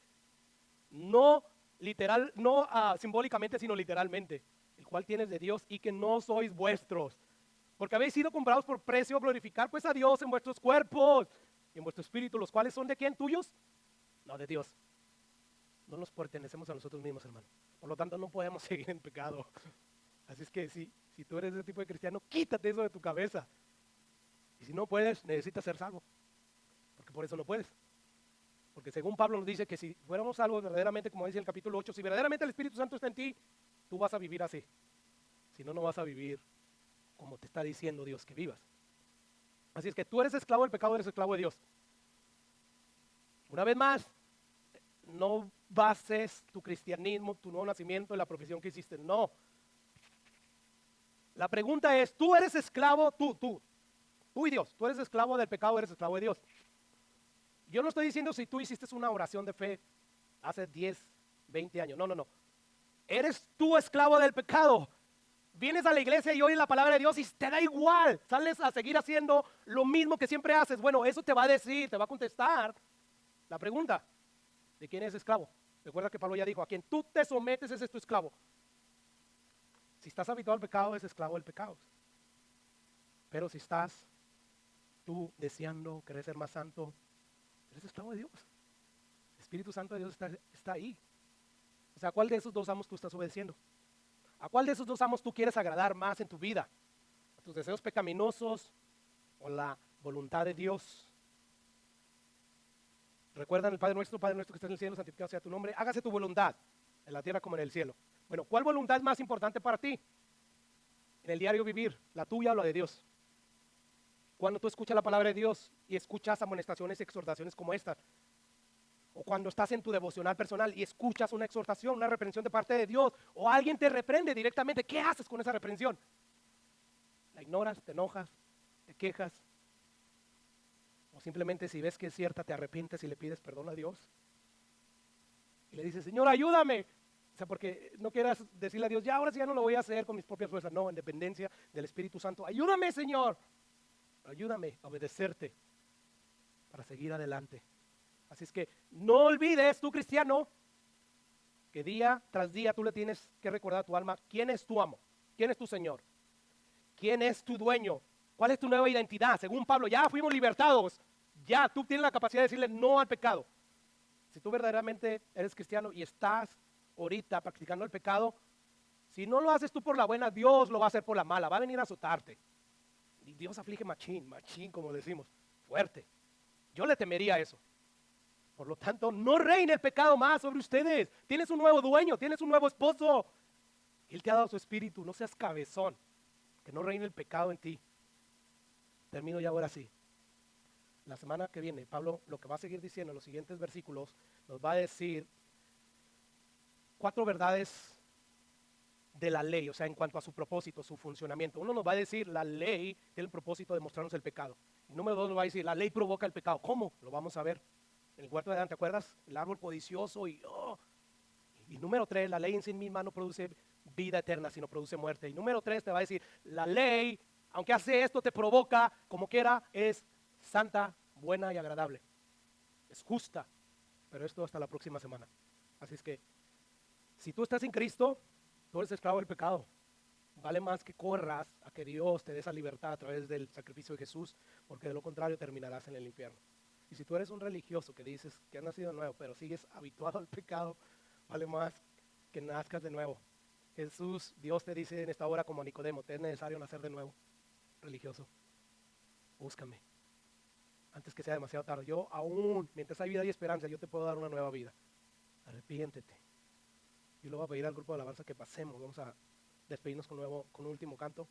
A: No literal, no simbólicamente, sino literalmente. El cual tienes de Dios y que no sois vuestros. Porque habéis sido comprados por precio, glorificar pues a Dios en vuestros cuerpos y en vuestro espíritu, los cuales son de quién, tuyos, no de Dios. No nos pertenecemos a nosotros mismos, hermano. Por lo tanto, no podemos seguir en pecado. Así es que si tú eres ese tipo de cristiano, quítate eso de tu cabeza. Y si no puedes, necesitas ser salvo. Porque por eso no puedes. Porque según Pablo nos dice que si fuéramos salvos verdaderamente, como dice en el capítulo 8, si verdaderamente el Espíritu Santo está en ti, tú vas a vivir así. Si no, no vas a vivir como te está diciendo Dios que vivas. Así es que tú eres esclavo del pecado, eres esclavo de Dios. Una vez más, no bases tu cristianismo, tu nuevo nacimiento en la profesión que hiciste. No. La pregunta es, ¿tú eres esclavo? Tú y Dios. ¿Tú eres esclavo del pecado, eres esclavo de Dios? Yo no estoy diciendo si tú hiciste una oración de fe hace 10, 20 años. No. Eres tú esclavo del pecado. Vienes a la iglesia y oyes la palabra de Dios y te da igual. Sales a seguir haciendo lo mismo que siempre haces. Bueno, eso te va a decir, te va a contestar la pregunta. ¿De quién es esclavo? Recuerda que Pablo ya dijo, a quien tú te sometes ese es tu esclavo. Si estás habituado al pecado, es esclavo del pecado. Pero si estás tú deseando querer ser más santo, eres esclavo de Dios. El Espíritu Santo de Dios está ahí. O sea, ¿a cuál de esos dos amos tú estás obedeciendo? ¿A cuál de esos dos amos tú quieres agradar más en tu vida? ¿A tus deseos pecaminosos o la voluntad de Dios? ¿Recuerdan el Padre nuestro que está en el cielo, santificado sea tu nombre? Hágase tu voluntad, en la tierra como en el cielo. Bueno, ¿cuál voluntad es más importante para ti? En el diario vivir, ¿la tuya o la de Dios? Cuando tú escuchas la palabra de Dios y escuchas amonestaciones y exhortaciones como estas, o cuando estás en tu devocional personal y escuchas una exhortación, una reprensión de parte de Dios, o alguien te reprende directamente, ¿qué haces con esa reprensión? ¿La ignoras, te enojas, te quejas? O simplemente si ves que es cierta, te arrepientes y le pides perdón a Dios. Y le dices, Señor, ayúdame. O sea, porque no quieras decirle a Dios, ya ahora sí ya no lo voy a hacer con mis propias fuerzas. No, en dependencia del Espíritu Santo. Ayúdame, Señor. Ayúdame a obedecerte para seguir adelante. Así es que no olvides, tú cristiano, que día tras día tú le tienes que recordar a tu alma quién es tu amo, quién es tu Señor, quién es tu dueño, cuál es tu nueva identidad. Según Pablo, ya fuimos libertados, ya tú tienes la capacidad de decirle no al pecado. Si tú verdaderamente eres cristiano y estás ahorita practicando el pecado, si no lo haces tú por la buena, Dios lo va a hacer por la mala, va a venir a azotarte. Y Dios aflige machín, como decimos, fuerte. Yo le temería a eso. Por lo tanto, no reine el pecado más sobre ustedes. Tienes un nuevo dueño, tienes un nuevo esposo. Él te ha dado su espíritu, no seas cabezón. Que no reine el pecado en ti. Termino ya ahora sí. La semana que viene, Pablo lo que va a seguir diciendo en los siguientes versículos, nos va a decir 4 verdades de la ley, o sea, en cuanto a su propósito, su funcionamiento. Uno nos va a decir, la ley tiene el propósito de mostrarnos el pecado. Y número 2 nos va a decir, la ley provoca el pecado. ¿Cómo? Lo vamos a ver. En el cuarto de Adán, ¿te acuerdas? El árbol codicioso y número 3, la ley en sí misma no produce vida eterna, sino produce muerte. Y número 3 te va a decir, la ley, aunque hace esto, te provoca, como quiera, es santa, buena y agradable. Es justa, pero esto hasta la próxima semana. Así es que, si tú estás en Cristo, tú eres esclavo del pecado. Vale más que corras a que Dios te dé esa libertad a través del sacrificio de Jesús, porque de lo contrario terminarás en el infierno. Y si tú eres un religioso que dices que has nacido de nuevo, pero sigues habituado al pecado, vale más que nazcas de nuevo, Jesús, Dios te dice en esta hora como a Nicodemo, te es necesario nacer de nuevo, religioso. Búscame antes que sea demasiado tarde. Yo aún, mientras hay vida y esperanza, yo te puedo dar una nueva vida. Arrepiéntete. Yo le voy a pedir al grupo de alabanza que pasemos. Vamos a despedirnos con un último canto.